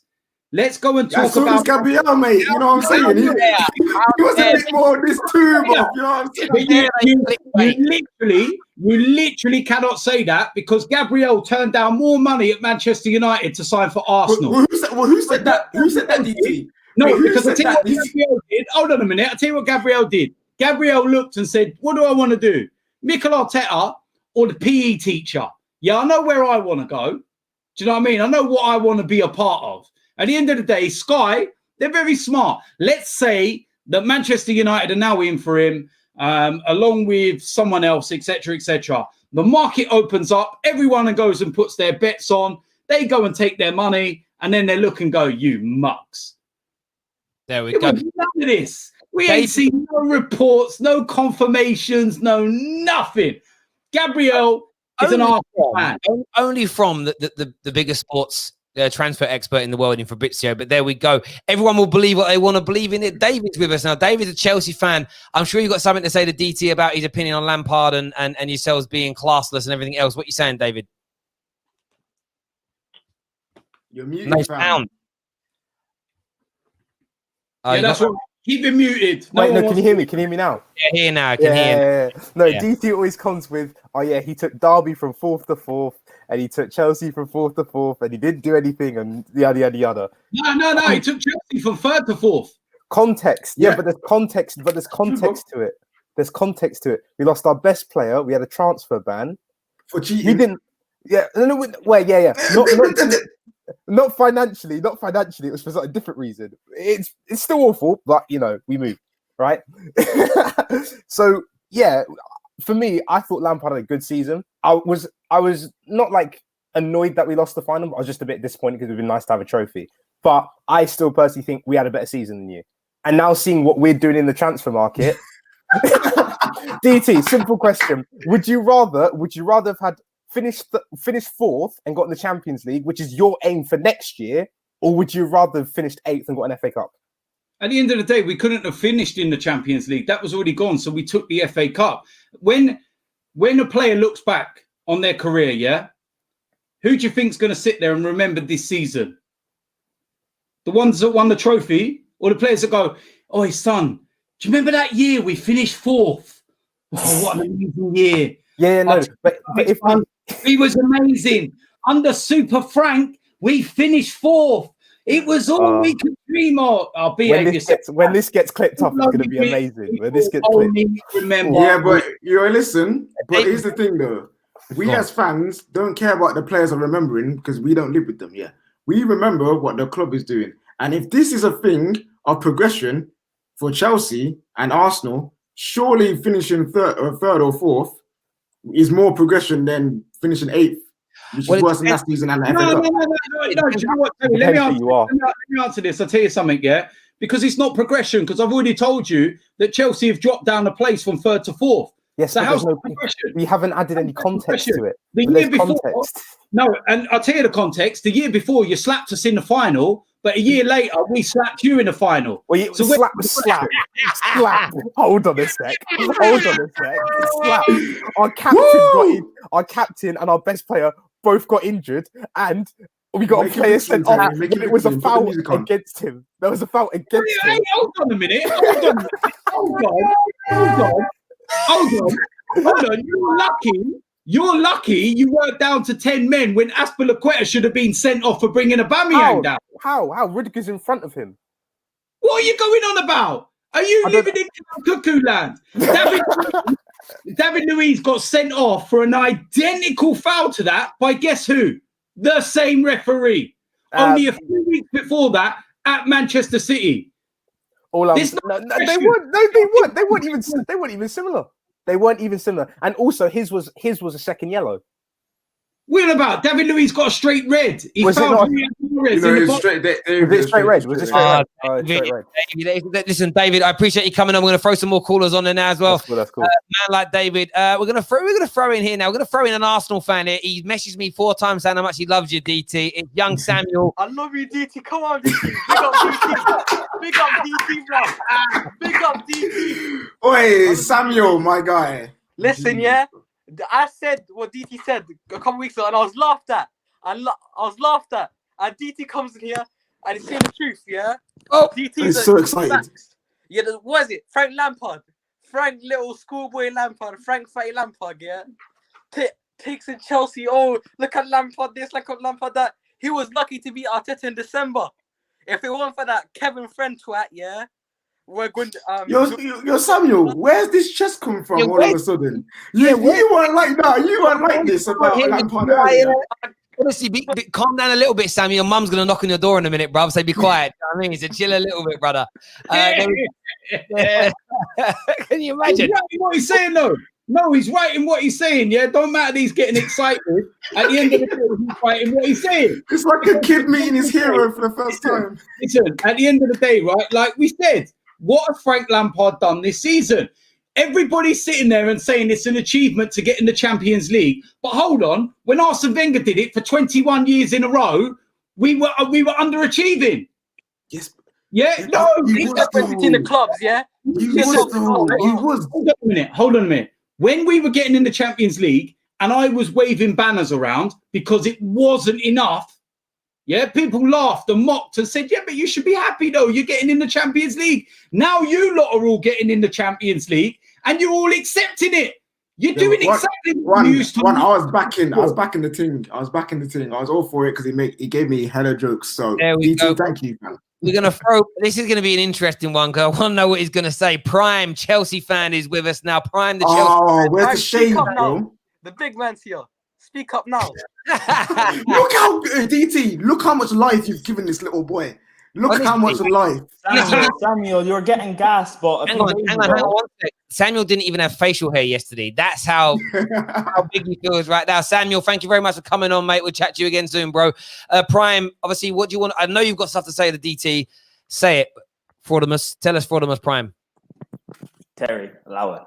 Let's go and talk about Gabriel, mate. You know what I'm saying? He was a bit more of this too, bro. You know what I'm saying? You literally cannot say that, because Gabriel turned down more money at Manchester United to sign for Arsenal. Who said that? Who said that, DT? No, because I tell you what Gabriel did. Hold on a minute. I'll tell you what Gabriel did. Gabriel looked and said, what do I want to do? Mikel Arteta or the PE teacher? Yeah, I know where I want to go. Do you know what I mean? I know what I want to be a part of. At the end of the day, Sky, they're very smart. Let's say that Manchester United are now in for him, along with someone else, etc., etc. The market opens up. Everyone goes and puts their bets on. They go and take their money, and then they look and go, you mucks. There we go. None of this. We ain't seen no reports, no confirmations, no nothing. Gabriel is an Arsenal fan. Only from the biggest sports transfer expert in the world in Fabrizio, but there we go. Everyone will believe what they want to believe in it. David's with us now. David's a Chelsea fan. I'm sure you've got something to say to DT about his opinion on Lampard and yourselves being classless and everything else. What are you saying, David? You're muted. No sound. Yeah, that's right. Keep it muted. Wait, no, can you hear me? Can you hear me now? Yeah, here now. I can hear. No, DT always comes with, oh yeah, he took Derby from 4th to 4th, and he took Chelsea from 4th to 4th, and he didn't do anything, and yada yada yada. No, he took Chelsea from 3rd to 4th. Context, yeah, but there's context to it. There's context to it. We lost our best player. We had a transfer ban for cheating. We didn't. Yeah, Not financially. Not financially. It was for a different reason. It's still awful, but you know, we moved, right? So yeah, for me, I thought Lampard had a good season. I was not like annoyed that we lost the final, but I was just a bit disappointed because it'd been nice to have a trophy. But I still personally think we had a better season than you. And now seeing what we're doing in the transfer market, DT, simple question: Would you rather have had finished 4th and got in the Champions League, which is your aim for next year, or would you rather have finished 8th and got an FA Cup? At the end of the day, we couldn't have finished in the Champions League. That was already gone, so we took the FA Cup. When a player looks back on their career, yeah, who do you think's going to sit there and remember this season? The ones that won the trophy, or the players that go, "Oh, son, do you remember that year we finished 4th? Oh, what an amazing year!" Yeah, no, but if it was amazing. Under Super Frank, we finished 4th. It was all we could dream of. When this gets clipped up, it's going to be amazing. When this gets clipped. Remember. Yeah, but listen. But here's the thing, though. We as fans don't care about the players are remembering because we don't live with them. Yeah, we remember what the club is doing, and if this is a thing of progression, for Chelsea and Arsenal, surely finishing third or fourth is more progression than finishing 8th, which is worse than last season and the FA Cup. No. Do you know what? Let me answer this. I'll tell you something, yeah? Because it's not progression, because I've already told you that Chelsea have dropped down a place from 3rd to 4th. Yes, so how's no progression? We haven't added any context to it. The year before, no, and I'll tell you the context. The year before, you slapped us in the final, but a year later, we slapped you in the final. Well, so slap. Hold on a sec. Slap. Our captain and our best player both got injured, and we got a player sent off. It was a foul against him. There was a foul against him. Hey, hold on a minute. Hold on. You're lucky you weren't down to 10 men when Azpilicueta should have been sent off for bringing Aubameyang down. How? Rudiger's in front of him. What are you going on about? Are you living in cuckoo land? David Luiz got sent off for an identical foul to that by guess who? The same referee. Only a few weeks before that at Manchester City. They weren't even similar. They weren't even similar. And also his was a second yellow. What about David Luiz got a straight red? He found straight red. Listen, David, I appreciate you coming on. We're going to throw some more callers on there now as well. That's cool. Man like David, we're going to throw in here now. We're going to throw in an Arsenal fan here. He messaged me 4 times saying how much he loves you, DT. It's young Samuel. I love you, DT. Come on, DT. Big up DT, bro. Big up DT. Oi, Samuel, my guy. Listen, yeah. I said what DT said a couple weeks ago, and I was laughed at. And DT comes in here and he's saying the truth, yeah? Oh, he's so excited. Yeah, what is it? Frank Lampard. Frank little schoolboy Lampard. Frank Fatty Lampard, yeah? Takes in Chelsea. Oh, look at Lampard this, look at Lampard that. He was lucky to beat Arteta in December. If it weren't for that Kevin Friend twat, yeah? We're going to, Yo, Samuel, where's this chest come from all of a sudden? You weren't like that. You weren't like this about Lampard earlier. Honestly, calm down a little bit, Sammy. Your mum's going to knock on your door in a minute, bruv. So be quiet. I mean, so chill a little bit, brother. Can you imagine? He's right in what he's saying, though. No, he's right in what he's saying, yeah? Don't matter that he's getting excited. At the end of the day, he's right in what he's saying. It's like a kid meeting his hero for the first time. Listen, at the end of the day, right, like we said, what has Frank Lampard done this season? Everybody's sitting there and saying it's an achievement to get in the Champions League. But hold on, when Arsene Wenger did it for 21 years in a row, we were underachieving. Yes. Yeah? No, he's representing the clubs, yeah? He was. Hold on a minute. When we were getting in the Champions League and I was waving banners around because it wasn't enough, yeah, people laughed and mocked and said, yeah, but you should be happy, though. You're getting in the Champions League. Now you lot are all getting in the Champions League and you're all accepting it. You're doing exactly what you used to do. I was backing the thing. I was all for it because he gave me hella jokes. So, DT, thank you, man. We're going to throw... This is going to be an interesting one because I want to know what he's going to say. Prime Chelsea fan is with us now. Prime the Chelsea fan. Where's the shade, bro? The big man's here. Speak up now. Look how DT. Look how much life you've given this little boy. Look how much life. Samuel, you're getting gas, but hang on one sec. Samuel didn't even have facial hair yesterday. That's how big he feels right now. Samuel, thank you very much for coming on, mate. We'll chat to you again soon, bro. Prime, obviously, what do you want? I know you've got stuff to say to DT. Say it, Fraudimus. Tell us, Fraudimus Prime. Terry, allow it.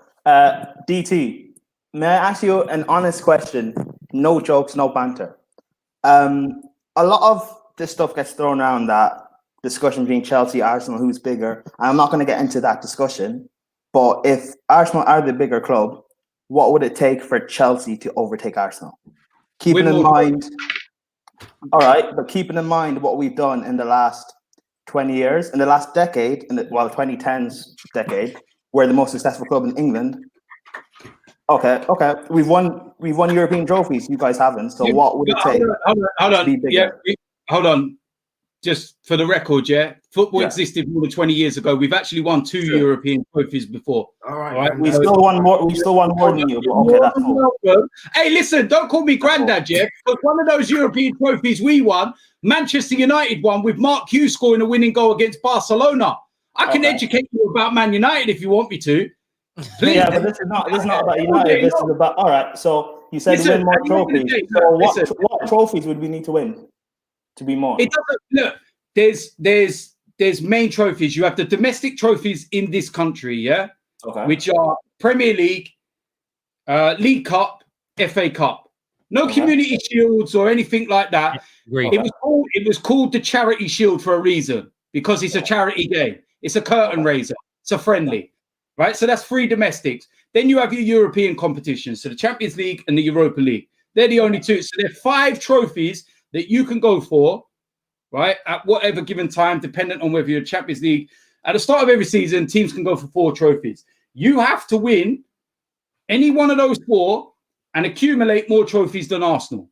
DT, may I ask you an honest question? No jokes, no banter. A lot of this stuff gets thrown around, that discussion between Chelsea, Arsenal, who's bigger. And I'm not going to get into that discussion. But if Arsenal are the bigger club, what would it take for Chelsea to overtake Arsenal? Keeping in mind what we've done in the last 20 years, in the last decade, the 2010s decade, we're the most successful club in England. Okay. We've won European trophies. You guys haven't. So what would it take? Hold on. Yeah, hold on. Just for the record, yeah, football existed more than 20 years ago. We've actually won 2 European trophies before. All right. We still won more than you. Okay, that's cool. Hey, listen, don't call me granddad, yeah, because one of those European trophies we won, Manchester United won with Mark Hughes scoring a winning goal against Barcelona. I can educate you about Man United if you want me to. Please. Yeah, but this is not about United. This is about, all right. So you said win more trophies. So what trophies would we need to win to be more? It doesn't look. There's main trophies. You have the domestic trophies in this country, yeah, which are Premier League, League Cup, FA Cup. No community shields or anything like that. It was called the Charity Shield for a reason, because it's a charity game. It's a curtain raiser. It's a friendly, right? So that's 3 domestics. Then you have your European competitions, so the Champions League and the Europa League. They're the only 2. So there are 5 trophies that you can go for, right, at whatever given time, dependent on whether you're Champions League. At the start of every season, teams can go for 4 trophies. You have to win any one of those 4 and accumulate more trophies than Arsenal.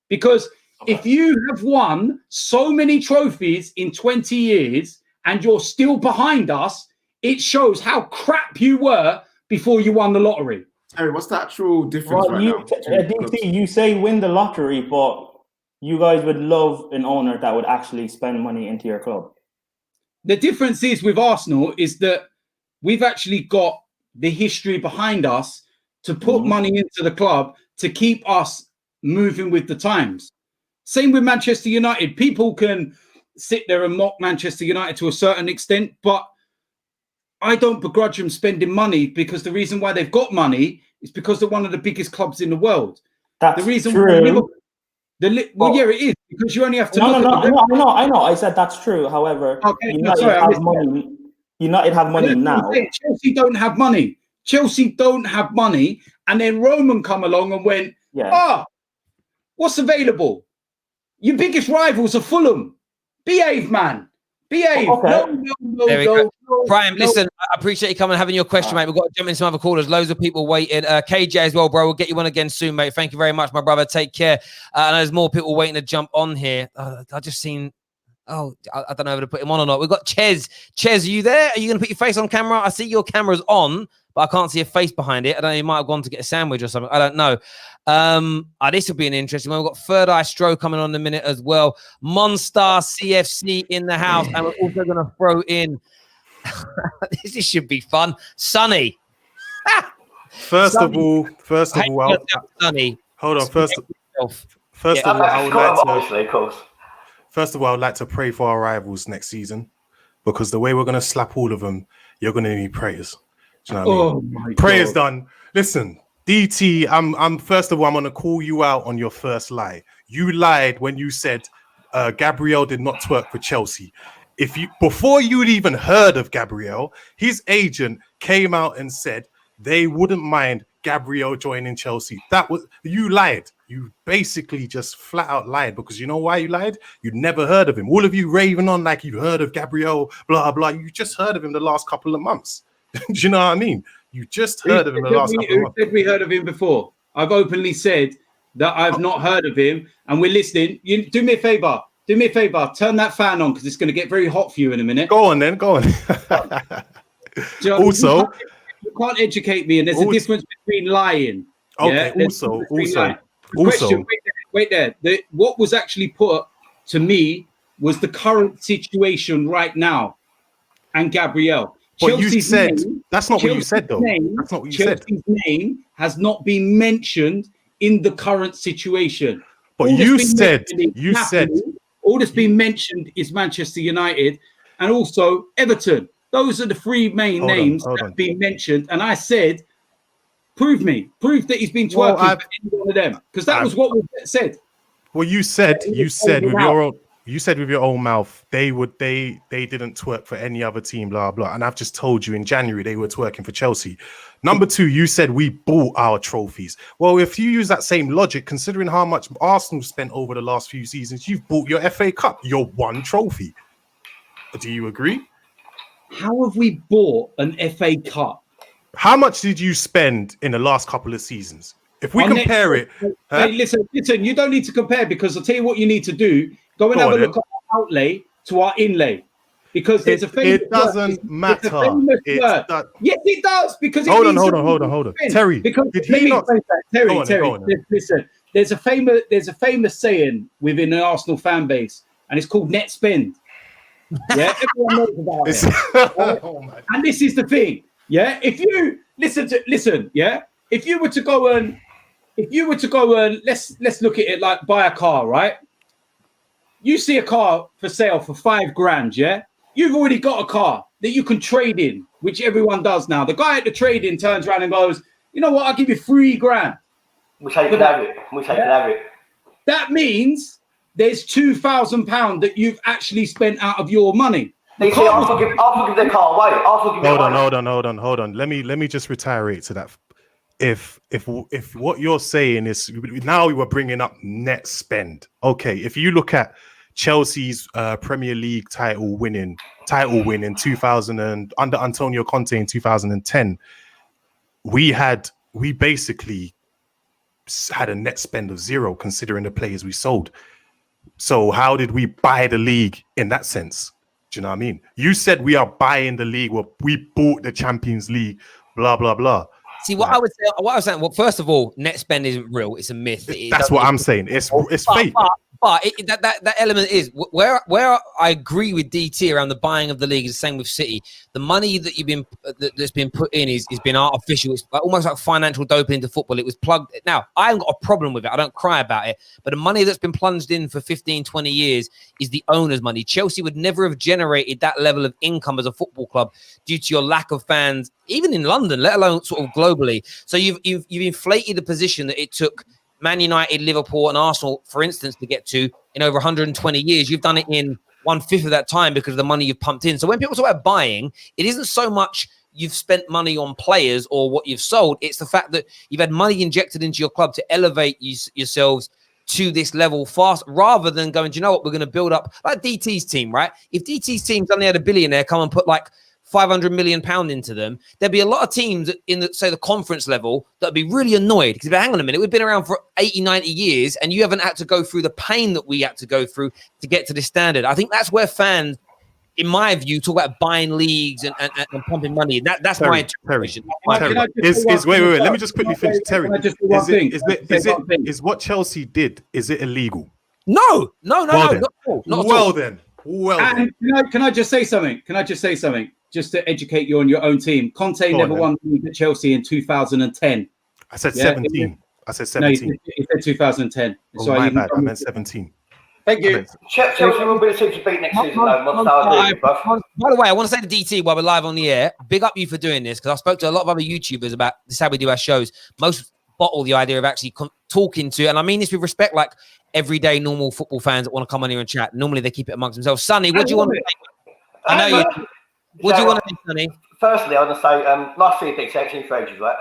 Because if you have won so many trophies in 20 years and you're still behind us, it shows how crap you were before you won the lottery. Terry, what's the actual difference right now? DC, you say win the lottery, but you guys would love an owner that would actually spend money into your club. The difference is with Arsenal is that we've actually got the history behind us to put money into the club to keep us moving with the times. Same with Manchester United. People can sit there and mock Manchester United to a certain extent, but I don't begrudge them spending money, because the reason why they've got money is because they're one of the biggest clubs in the world. That's the reason true. Well, yeah, it is, because you only have to. I know. I said that's true. However, United have money now. Chelsea don't have money. Chelsea don't have money, and then Roman come along and went, what's available? Your biggest rivals are Fulham. Behave, man. Behave. Okay. No. Brian, listen, I appreciate you coming and having your question, mate. We've got to jump into some other callers. Loads of people waiting. KJ as well, bro. We'll get you on again soon, mate. Thank you very much, my brother. Take care. And there's more people waiting to jump on here. I just seen... Oh, I don't know whether to put him on or not. We've got Ches. Ches, are you there? Are you going to put your face on camera? I see your camera's on, but I can't see a face behind it. I don't know. You might have gone to get a sandwich or something. I don't know. This will be an interesting one. We've got Third Eye Stroh coming on in a minute as well. Monstar CFC in the house. And we're also going to throw in... this should be fun. Sonny. First of all, Sonny. Hold on. First of all, I would like to pray for our rivals next season, because the way we're going to slap all of them, you're going to need prayers. Do you know what I mean? Prayers done. Listen, DT, I'm first of all, I'm going to call you out on your first lie. You lied when you said Gabriel did not twerk for Chelsea. Before you had even heard of Gabriel, his agent came out and said they wouldn't mind Gabriel joining Chelsea. You lied. You basically just flat out lied, because you know why you lied? You'd never heard of him. All of you raving on like you've heard of Gabriel, blah, blah. You just heard of him the last couple of months. Do you know what I mean? You just heard of him the last couple of months. Who said we heard of him before? I've openly said that I've not heard of him, and we're listening. You do me a favor. Turn that fan on, because it's going to get very hot for you in a minute. Go on. Also, you can't educate me, and there's a difference between lying. Okay. Yeah? Also, wait there. What was actually put to me was the current situation right now, and Gabriel. But you said that's not what you said, though. That's not what you said. Chelsea's name has not been mentioned in the current situation. But you said all that's been mentioned is Manchester United and also Everton. Those are the 3 main names that have been mentioned. And I said, prove that he's been twerking for any one of them, because that was what was said. Well, you said with your own mouth they didn't twerk for any other team, blah blah. And I've just told you in January they were twerking for Chelsea. Number 2, you said we bought our trophies. Well, if you use that same logic, considering how much Arsenal spent over the last few seasons, you've bought your FA Cup, your 1 trophy. Do you agree? How have we bought an FA Cup? How much did you spend in the last couple of seasons? If we compare it... Hey, listen, you don't need to compare, because I'll tell you what you need to do. Go and have a look at our outlay to our inlay. Because there's a famous It doesn't matter. Yes, it does. Because hold on. Terry, did he not... Terry, listen. There's a famous saying within the Arsenal fan base, and it's called net spend. Yeah, everyone knows about it. Oh my. And this is the thing. Yeah, if you listen, yeah, if you were to go and let's look at it like buy a car, right? You see a car for sale for $5,000, yeah? You've already got a car that you can trade in, which everyone does now. The guy at the trade-in turns around and goes, you know what, I'll give you $3,000. We say you can have it. We say you can have it. That means there's £2,000 that you've actually spent out of your money. They say, I'll forgive the car away. I'll forgive it away. Hold on. Let me just reiterate to that. If what you're saying is now we were bringing up net spend. Okay, if you look at Chelsea's Premier League title win in 2000 and under Antonio Conte in 2010, we basically had a net spend of 0 considering the players we sold. So how did we buy the league in that sense? Do you know what I mean? You said we are buying the league. Well, we bought the Champions League, blah, blah, blah. See, what I was saying, well, first of all, net spend isn't real. It's a myth. That's what I'm saying. It's fake. But that element is where I agree with DT around the buying of the league is the same with City. The money that that's been put in is been artificial. It's almost like financial doping into football. It was plugged. Now, I haven't got a problem with it. I don't cry about it. But the money that's been plunged in for 15, 20 years is the owner's money. Chelsea would never have generated that level of income as a football club due to your lack of fans, even in London, let alone sort of globally. So you've inflated the position that it took Man United, Liverpool, and Arsenal, for instance, to get to in over 120 years. You've done it in 1/5 of that time because of the money you've pumped in. So when people talk about buying, it isn't so much you've spent money on players or what you've sold. It's the fact that you've had money injected into your club to elevate yourselves to this level fast, rather than going, do you know what, we're going to build up like DT's team, right? If DT's team suddenly had a billionaire come and put like £500 million into them, there'd be a lot of teams in the conference level that'd be really annoyed because, hang on a minute, we've been around for 80, 90 years and you haven't had to go through the pain that we had to go through to get to this standard. I think that's where fans, in my view, talk about buying leagues and pumping money. That's Terry, my interpretation. Wait. Let me just quickly finish. Terry, is what Chelsea did, is it illegal? No. Well then. Can I just say something? Just to educate you on your own team. Conte never won the league at Chelsea in 2010. I said 17. I said 17. No, he said 2010. Oh, so my bad. I meant 17. Thank you. Chelsea will be the team to beat next season, though. By the way, I want to say to DT while we're live on the air, big up you for doing this, because I spoke to a lot of other YouTubers about this is how we do our shows. Most bottle the idea of actually talking to, and I mean this with respect, like everyday normal football fans that want to come on here and chat. Normally they keep it amongst themselves. Sonny, what do you want to say? I know you. What do you want to say, Sonny? Firstly, I want to say, nice to see a big section for ages, right?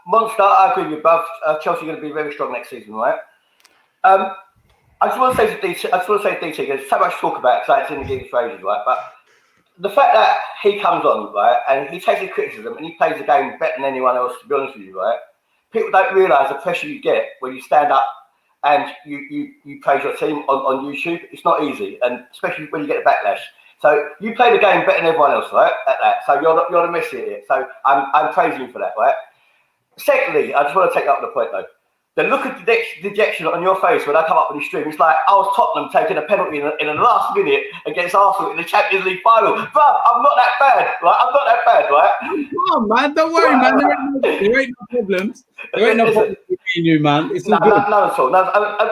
Monster, I agree with you, bruv. Chelsea are going to be very strong next season, right? I just want to say to DT, there's so much to talk about because it's in the game for ages, right? But the fact that he comes on, right, and he takes his criticism and he plays the game better than anyone else, to be honest with you, right? People don't realise the pressure you get when you stand up and you praise your team on YouTube. It's not easy, and especially when you get the backlash. So you play the game better than everyone else, right? At that. So you're the Messi at it. So I'm praising you for that, right? Secondly, I just want to take up the point though. The look of dejection on your face when I come up with the stream, it's like I was Tottenham taking a penalty in the last minute against Arsenal in the Champions League final. But I'm not that bad, right? I'm not that bad, right? Come on, man. Don't worry, man. There ain't no problems. There ain't no problems between you, man. It's all good. No, at all. No,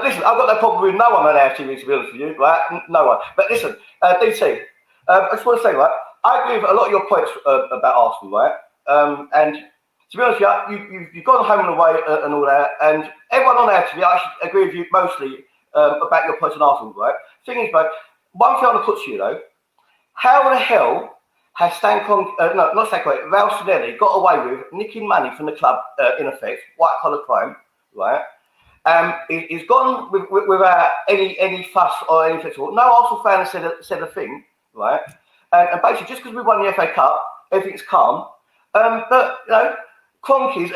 listen, I've got no problem with no one on AFTV, to be honest with you, right? No one. But listen, DT, I just want to say, right, I agree with a lot of your points about Arsenal, right? And to be honest with you, you've gone home and away and all that, and everyone on AFTV, I should agree with you mostly about your points on Arsenal, right? Thing is, bro, one thing I want to put to you, though, how the hell has Raul Sinelli got away with nicking money from the club, in effect, white-collar crime, right? He's gone without any fuss or anything at all. No Arsenal fan has said a thing, right? And basically, just because we won the FA Cup, everything's calm. But, you know, Kroenke's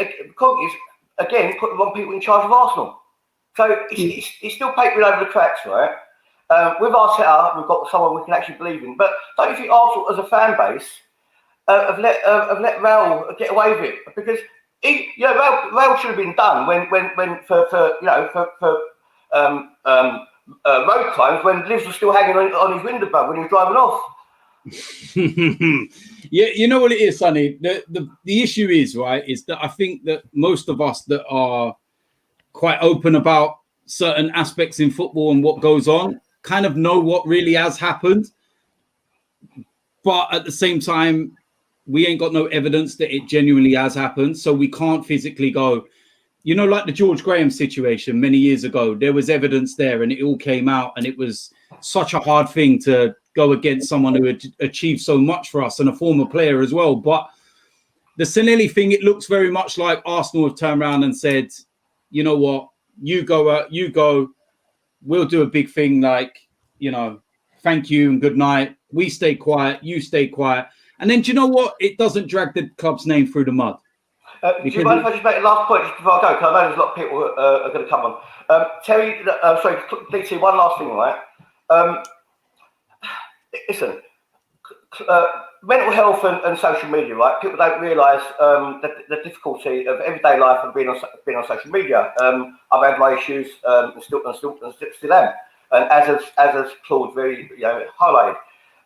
again put the wrong people in charge of Arsenal. So it's still papering over the cracks, right? With Arteta, we've got someone we can actually believe in. But don't you think Arsenal, as a fan base, have let Raul get away with it? Because Raul should have been done when road crimes when Livs was still hanging on his window bud when he was driving off. Yeah, you know what it is, Sonny. The issue is, right, is that I think that most of us that are quite open about certain aspects in football and what goes on kind of know what really has happened, but at the same time, we ain't got no evidence that it genuinely has happened, so we can't physically go. You know, like the George Graham situation many years ago, there was evidence there and it all came out, and it was such a hard thing to go against someone who had achieved so much for us and a former player as well. But the Sanelli thing, it looks very much like Arsenal have turned around and said, you know what, you go, we'll do a big thing like, you know, thank you and good night. We stay quiet, you stay quiet. And then do you know what? It doesn't drag the club's name through the mud. Do you mind if I just make a last point just before I go? Because I know there's a lot of people who are going to come on. Terry, sorry, DT, one last thing, right? Listen, mental health and social media, right? People don't realise the difficulty of everyday life and being on social media. I've had my issues and still am. And as has Claude very highlighted,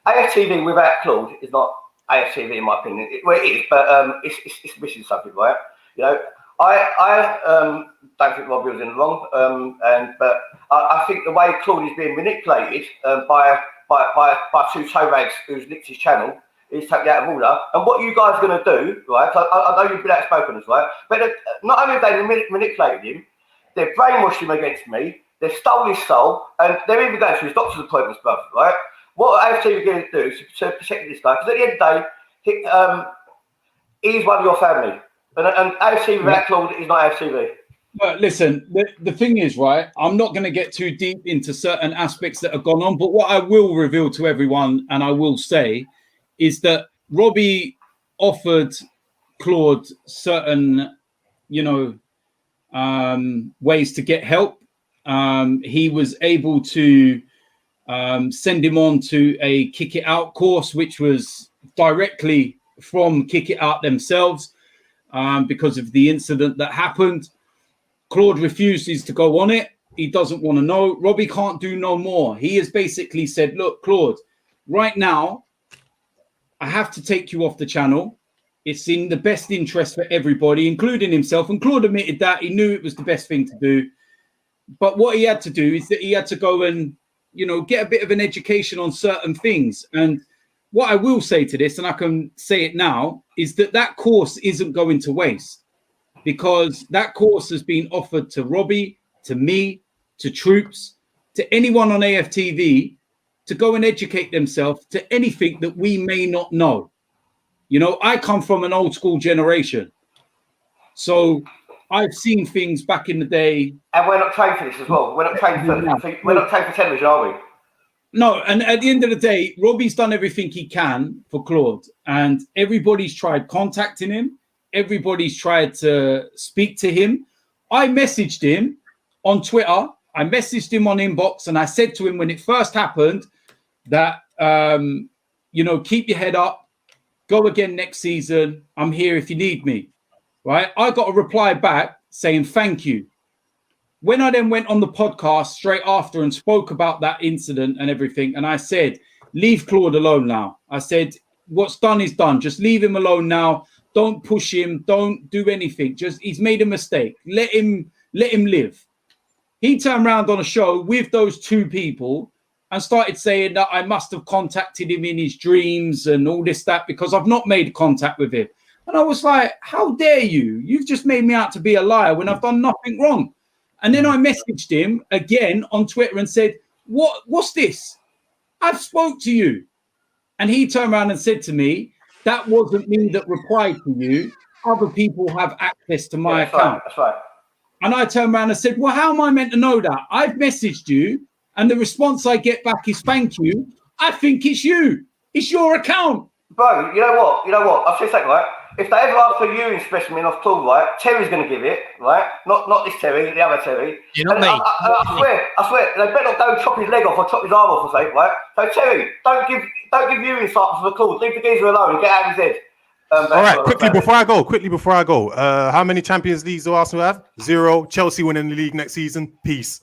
AFTV without Claude is not AFTV in my opinion. It is, but it's missing something, right? You know, I don't think Robbie was in the wrong, but I think the way Claude is being manipulated by two toe rags who's nicked his channel is totally out of order. And what you guys are going to do, right? I know you've been outspoken as well, but not only have they manipulated him, they've brainwashed him against me. They've stolen his soul, and they're even going through his doctor's appointments, brother, right? What AFTV are going to do to protect this guy? Because at the end of the day, he's one of your family. And AFTV without Claude is not AFTV. But listen, the thing is, right, I'm not going to get too deep into certain aspects that have gone on, but what I will reveal to everyone, and I will say, is that Robbie offered Claude certain, ways to get help. He was able to send him on to a Kick It Out course, which was directly from Kick It Out themselves because of the incident that happened. Claude refuses to go on it. He doesn't want to know. Robbie can't do no more. He has basically said, look, Claude, right now, I have to take you off the channel. It's in the best interest for everybody, including himself. And Claude admitted that. He knew it was the best thing to do. But what he had to do is that he had to go and, get a bit of an education on certain things. And what I will say to this, and I can say it now, is that course isn't going to waste. Because that course has been offered to Robbie, to me, to Troops, to anyone on AFTV to go and educate themselves to anything that we may not know. I come from an old school generation. So I've seen things back in the day. And we're not trained for this as well. We're not trained for television, are we? No, and at the end of the day, Robbie's done everything he can for Claude. And everybody's tried contacting him. Everybody's tried to speak to him. I messaged him on Twitter. I messaged him on inbox, and I said to him when it first happened that, keep your head up, go again next season. I'm here if you need me, right? I got a reply back saying thank you. When I then went on the podcast straight after and spoke about that incident and everything, and I said, leave Claude alone now. I said, what's done is done. Just leave him alone now. Don't push him. Don't do anything. He's made a mistake. Let him live. He turned around on a show with those two people and started saying that I must have contacted him in his dreams and all this, that, because I've not made contact with him. And I was like, how dare you? You've just made me out to be a liar when I've done nothing wrong. And then I messaged him again on Twitter and said, what's this? I've spoke to you. And he turned around and said to me, that wasn't me that replied to you. Other people have access to my account. That's right. And I turned around and said, well, how am I meant to know that? I've messaged you, and the response I get back is thank you. I think it's you. It's your account. Bro, you know what? I'll say something, right? If they ever ask for urine specimen off Claude, right, Terry's going to give it, right? Not this Terry, the other Terry. You're not me. I swear, they better not go and chop his leg off or chop his arm off or something, right? So Terry, don't give urine samples for Claude. Leave the geezer alone and get out of his head. All right, quickly before I go. How many Champions Leagues do Arsenal have? 0. Chelsea winning the league next season. Peace.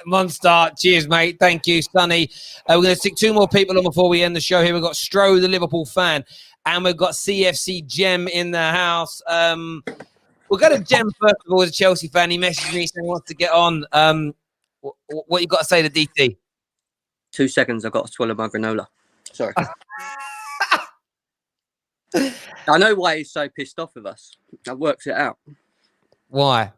Monster. Cheers, mate. Thank you, Sonny. We're going to stick 2 more people on before we end the show here. We've got Stro, the Liverpool fan, and we've got CFC Gem in the house. We'll go to Gem first of all, as a Chelsea fan. He messaged me saying he wants to get on. What you got to say to DT? 2 seconds. I've got to swallow my granola. Sorry. I know why he's so pissed off with us. I worked it out. Why?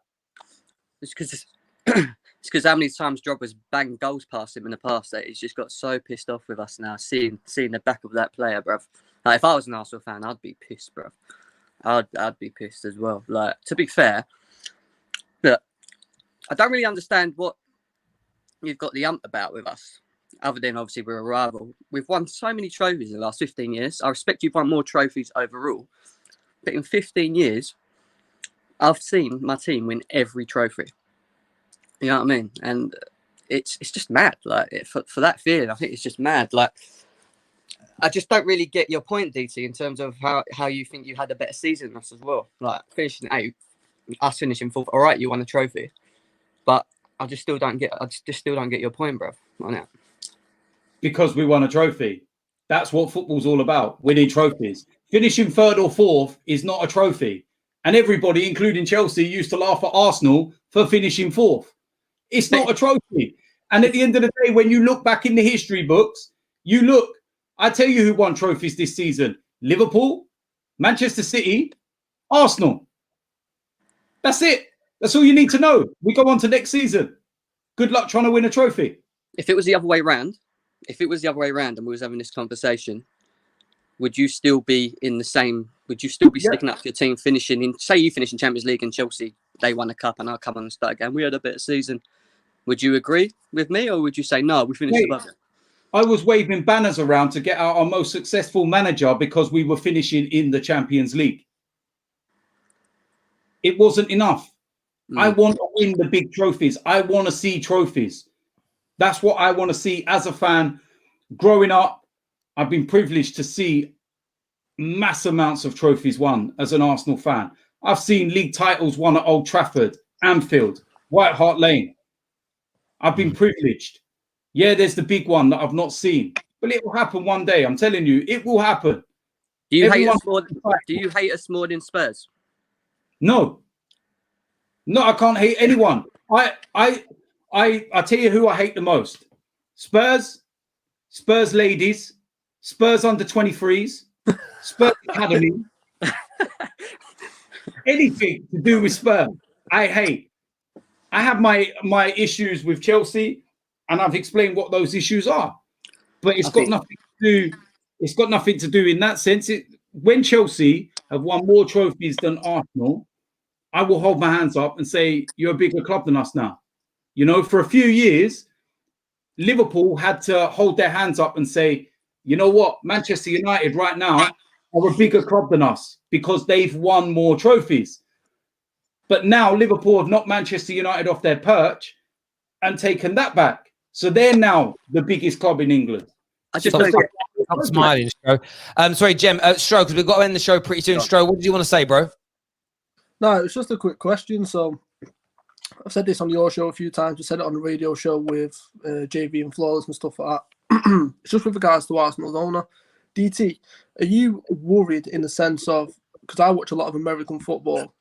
It's because how many times Drogba's banged goals past him in the past that he's just got so pissed off with us now, seeing the back of that player, bruv. Like, if I was an Arsenal fan, I'd be pissed, bruv. I'd be pissed as well. Like, to be fair, look, I don't really understand what you've got the ump about with us. Other than obviously we're a rival. We've won so many trophies in the last 15 years. I respect you've won more trophies overall. But in 15 years, I've seen my team win every trophy. You know what I mean? And it's just mad. Like, for that feeling, I think it's just mad. Like, I just don't really get your point, DT, in terms of how you think you had a better season than us as well. Like, finishing 8th, us finishing 4th. All right, you won a trophy. But I just still don't get your point, bro, on it. Because we won a trophy. That's what football's all about, winning trophies. Finishing 3rd or 4th is not a trophy. And everybody, including Chelsea, used to laugh at Arsenal for finishing 4th. It's not a trophy. And at the end of the day, when you look back in the history books, I tell you who won trophies this season. Liverpool, Manchester City, Arsenal. That's it. That's all you need to know. We go on to next season. Good luck trying to win a trophy. If it was the other way around, and we was having this conversation, would you still be in the same? Would you still be sticking up for your team, finishing in? Say you finish in Champions League and Chelsea, they won a cup, and I'll come on and start again. We had a better season. Would you agree with me, or would you say no? We finished above it. I was waving banners around to get out our most successful manager because we were finishing in the Champions League. It wasn't enough. I want to win the big trophies. I want to see trophies. That's what I want to see as a fan. Growing up, I've been privileged to see mass amounts of trophies won as an Arsenal fan. I've seen league titles won at Old Trafford, Anfield, White Hart Lane. I've been privileged. Yeah, there's the big one that I've not seen, but it will happen one day. I'm telling you, it will happen. Do you hate us more than Spurs? No, I can't hate anyone. I tell you who I hate the most. Spurs ladies, Spurs under 23s, Spurs Academy. Anything to do with Spurs, I hate. I have my issues with Chelsea, and I've explained what those issues are. But it's got nothing to do in that sense. When Chelsea have won more trophies than Arsenal, I will hold my hands up and say, you're a bigger club than us now. You know, for a few years, Liverpool had to hold their hands up and say, you know what, Manchester United right now are a bigger club than us because they've won more trophies. But now Liverpool have knocked Manchester United off their perch and taken that back. So they're now the biggest club in England. I just I'm smiling, Stro. Sorry, Jem, Stro, because we've got to end the show pretty soon. Stro, what did you want to say, bro? No, it's just a quick question. So I've said this on your show a few times. We said it on the radio show with JV and Flawless and stuff like that. It's just with regards to Arsenal's owner. DT, are you worried in the sense of, because I watch a lot of American football,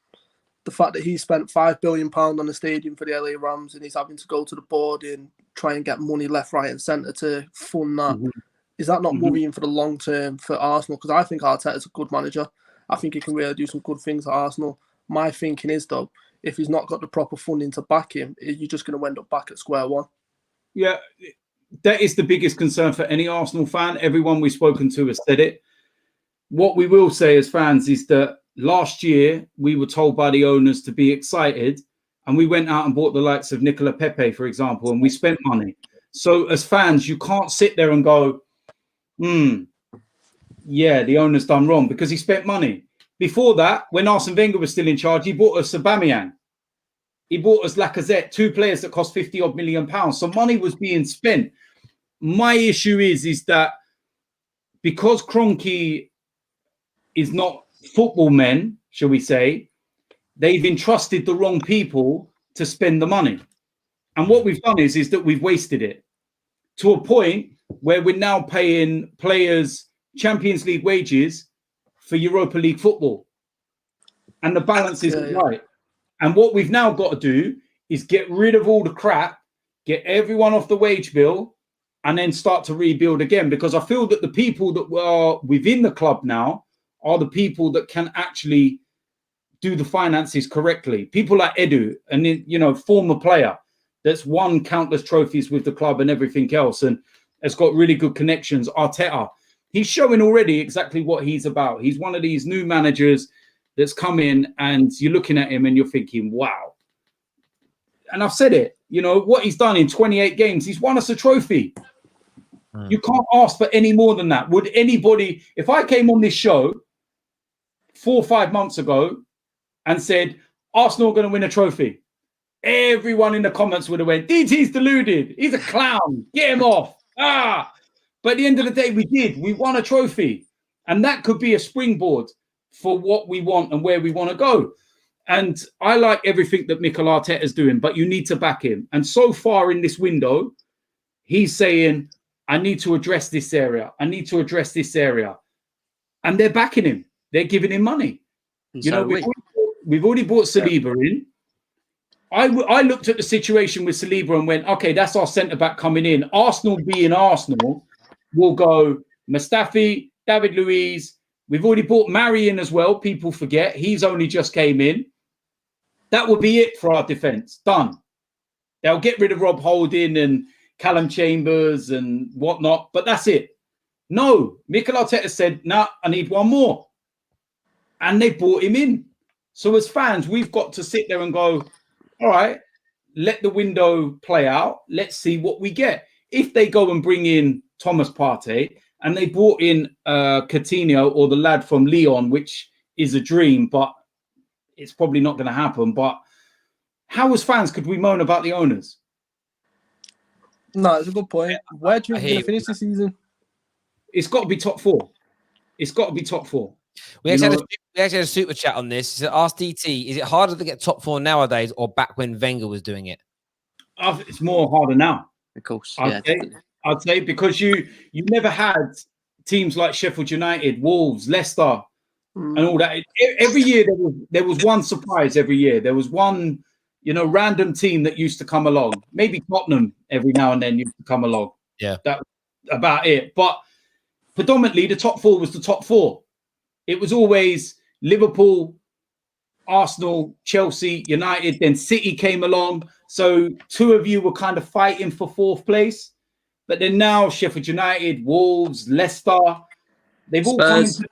the fact that he spent £5 billion on the stadium for the LA Rams and he's having to go to the board and try and get money left, right and centre to fund that. Is that not worrying for the long term for Arsenal? Because I think Arteta's a good manager. I think he can really do some good things at Arsenal. My thinking is, though, if he's not got the proper funding to back him, you're just going to end up back at square one. Yeah, that is the biggest concern for any Arsenal fan. Everyone we've spoken to has said it. What we will say as fans is that last year we were told by the owners to be excited, and we went out and bought the likes of Nicola Pepe, for example, and we spent money. So as fans, you can't sit there and go, yeah, the owner's done wrong because he spent money. Before that, when Arsene Wenger was still in charge, he bought us Aubameyang. He bought us Lacazette, 2 players that cost £50 million. So money was being spent. My issue is that because Kroenke is not football men, shall we say. They've entrusted the wrong people to spend the money. And what we've done is that we've wasted it to a point where we're now paying players Champions League wages for Europa League football. And the balance isn't right. And what we've now got to do is get rid of all the crap, get everyone off the wage bill, and then start to rebuild again. Because I feel that the people that were within the club now are the people that can actually do the finances correctly. People like Edu, and you know, former player that's won countless trophies with the club and everything else, and has got really good connections. Arteta, he's showing already exactly what he's about. He's one of these new managers that's come in, and you're looking at him and you're thinking, wow. And I've said it, you know, what he's done in 28 games, he's won us a trophy. You can't ask for any more than that. Would anybody, if I came on this show 4 or 5 months ago and said, Arsenal are going to win a trophy, everyone in the comments would have went, DT's deluded. He's a clown. Get him off. But at the end of the day, we did. We won a trophy. And that could be a springboard for what we want and where we want to go. And I like everything that Mikel Arteta is doing, but you need to back him. And so far in this window, he's saying, I need to address this area. I need to address this area. And they're backing him. They're giving him money. And you so know, we've already bought Saliba in. I looked at the situation with Saliba and went, okay, that's our centre-back coming in. Arsenal being Arsenal will go Mustafi, David Luiz. We've already bought Mari in as well. People forget. He's only just came in. That will be it for our defence. Done. They'll get rid of Rob Holding and Callum Chambers and whatnot, but that's it. No, Mikel Arteta said, nah, I need one more. And they brought him in. So as fans, we've got to sit there and go, all right, let the window play out. Let's see what we get. If they go and bring in Thomas Partey and they brought in Coutinho or the lad from Lyon, which is a dream, but it's probably not going to happen. But how as fans could we moan about the owners? No, it's a good point. Where do you think we're finish the season? It's got to be top 4. It's got to be top 4. We actually had a super chat on this. So ask DT, is it harder to get top 4 nowadays or back when Wenger was doing it? It's more harder now. Of course. I'd say because you never had teams like Sheffield United, Wolves, Leicester, and all that. Every year there was one surprise every year. There was one, you know, random team that used to come along. Maybe Tottenham every now and then used to come along. Yeah. That's about it. But predominantly the top 4 was the top 4. It was always Liverpool, Arsenal, Chelsea, United, then City came along. So 2 of you were kind of fighting for 4th place. But then now Sheffield United, Wolves, Leicester, they've all come into...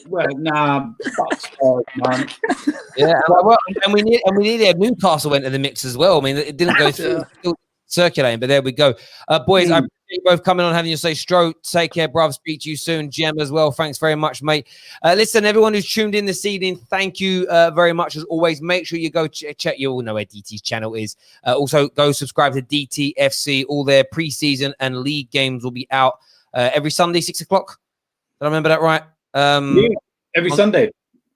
Well, nah, fuck Spurs, man. Yeah, and we needed Newcastle went to the mix as well. I mean, it didn't go through, still circulating, but there we go. Boys, I appreciate you both coming on, having you say Stroke. Take care, bruv. Speak to you soon. Gem as well. Thanks very much, mate. Listen, everyone who's tuned in this evening, thank you very much as always. Make sure you go check. You all know where DT's channel is. Also, go subscribe to DTFC. All their preseason and league games will be out every Sunday, 6 o'clock. Did I remember that right? Every Sunday.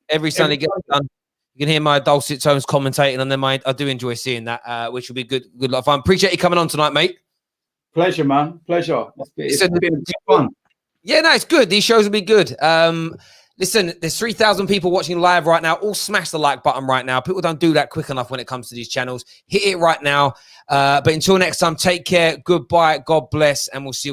Every Sunday gets done. You can hear my dulcet tones commentating on them. I do enjoy seeing that, which will be good lot of fun. Appreciate you coming on tonight, mate. Pleasure, man. Pleasure. It's been fun. Yeah, no, it's good. These shows will be good. Listen, there's 3,000 people watching live right now. All smash the like button right now. People don't do that quick enough when it comes to these channels. Hit it right now. But until next time, take care. Goodbye. God bless. And we'll see you.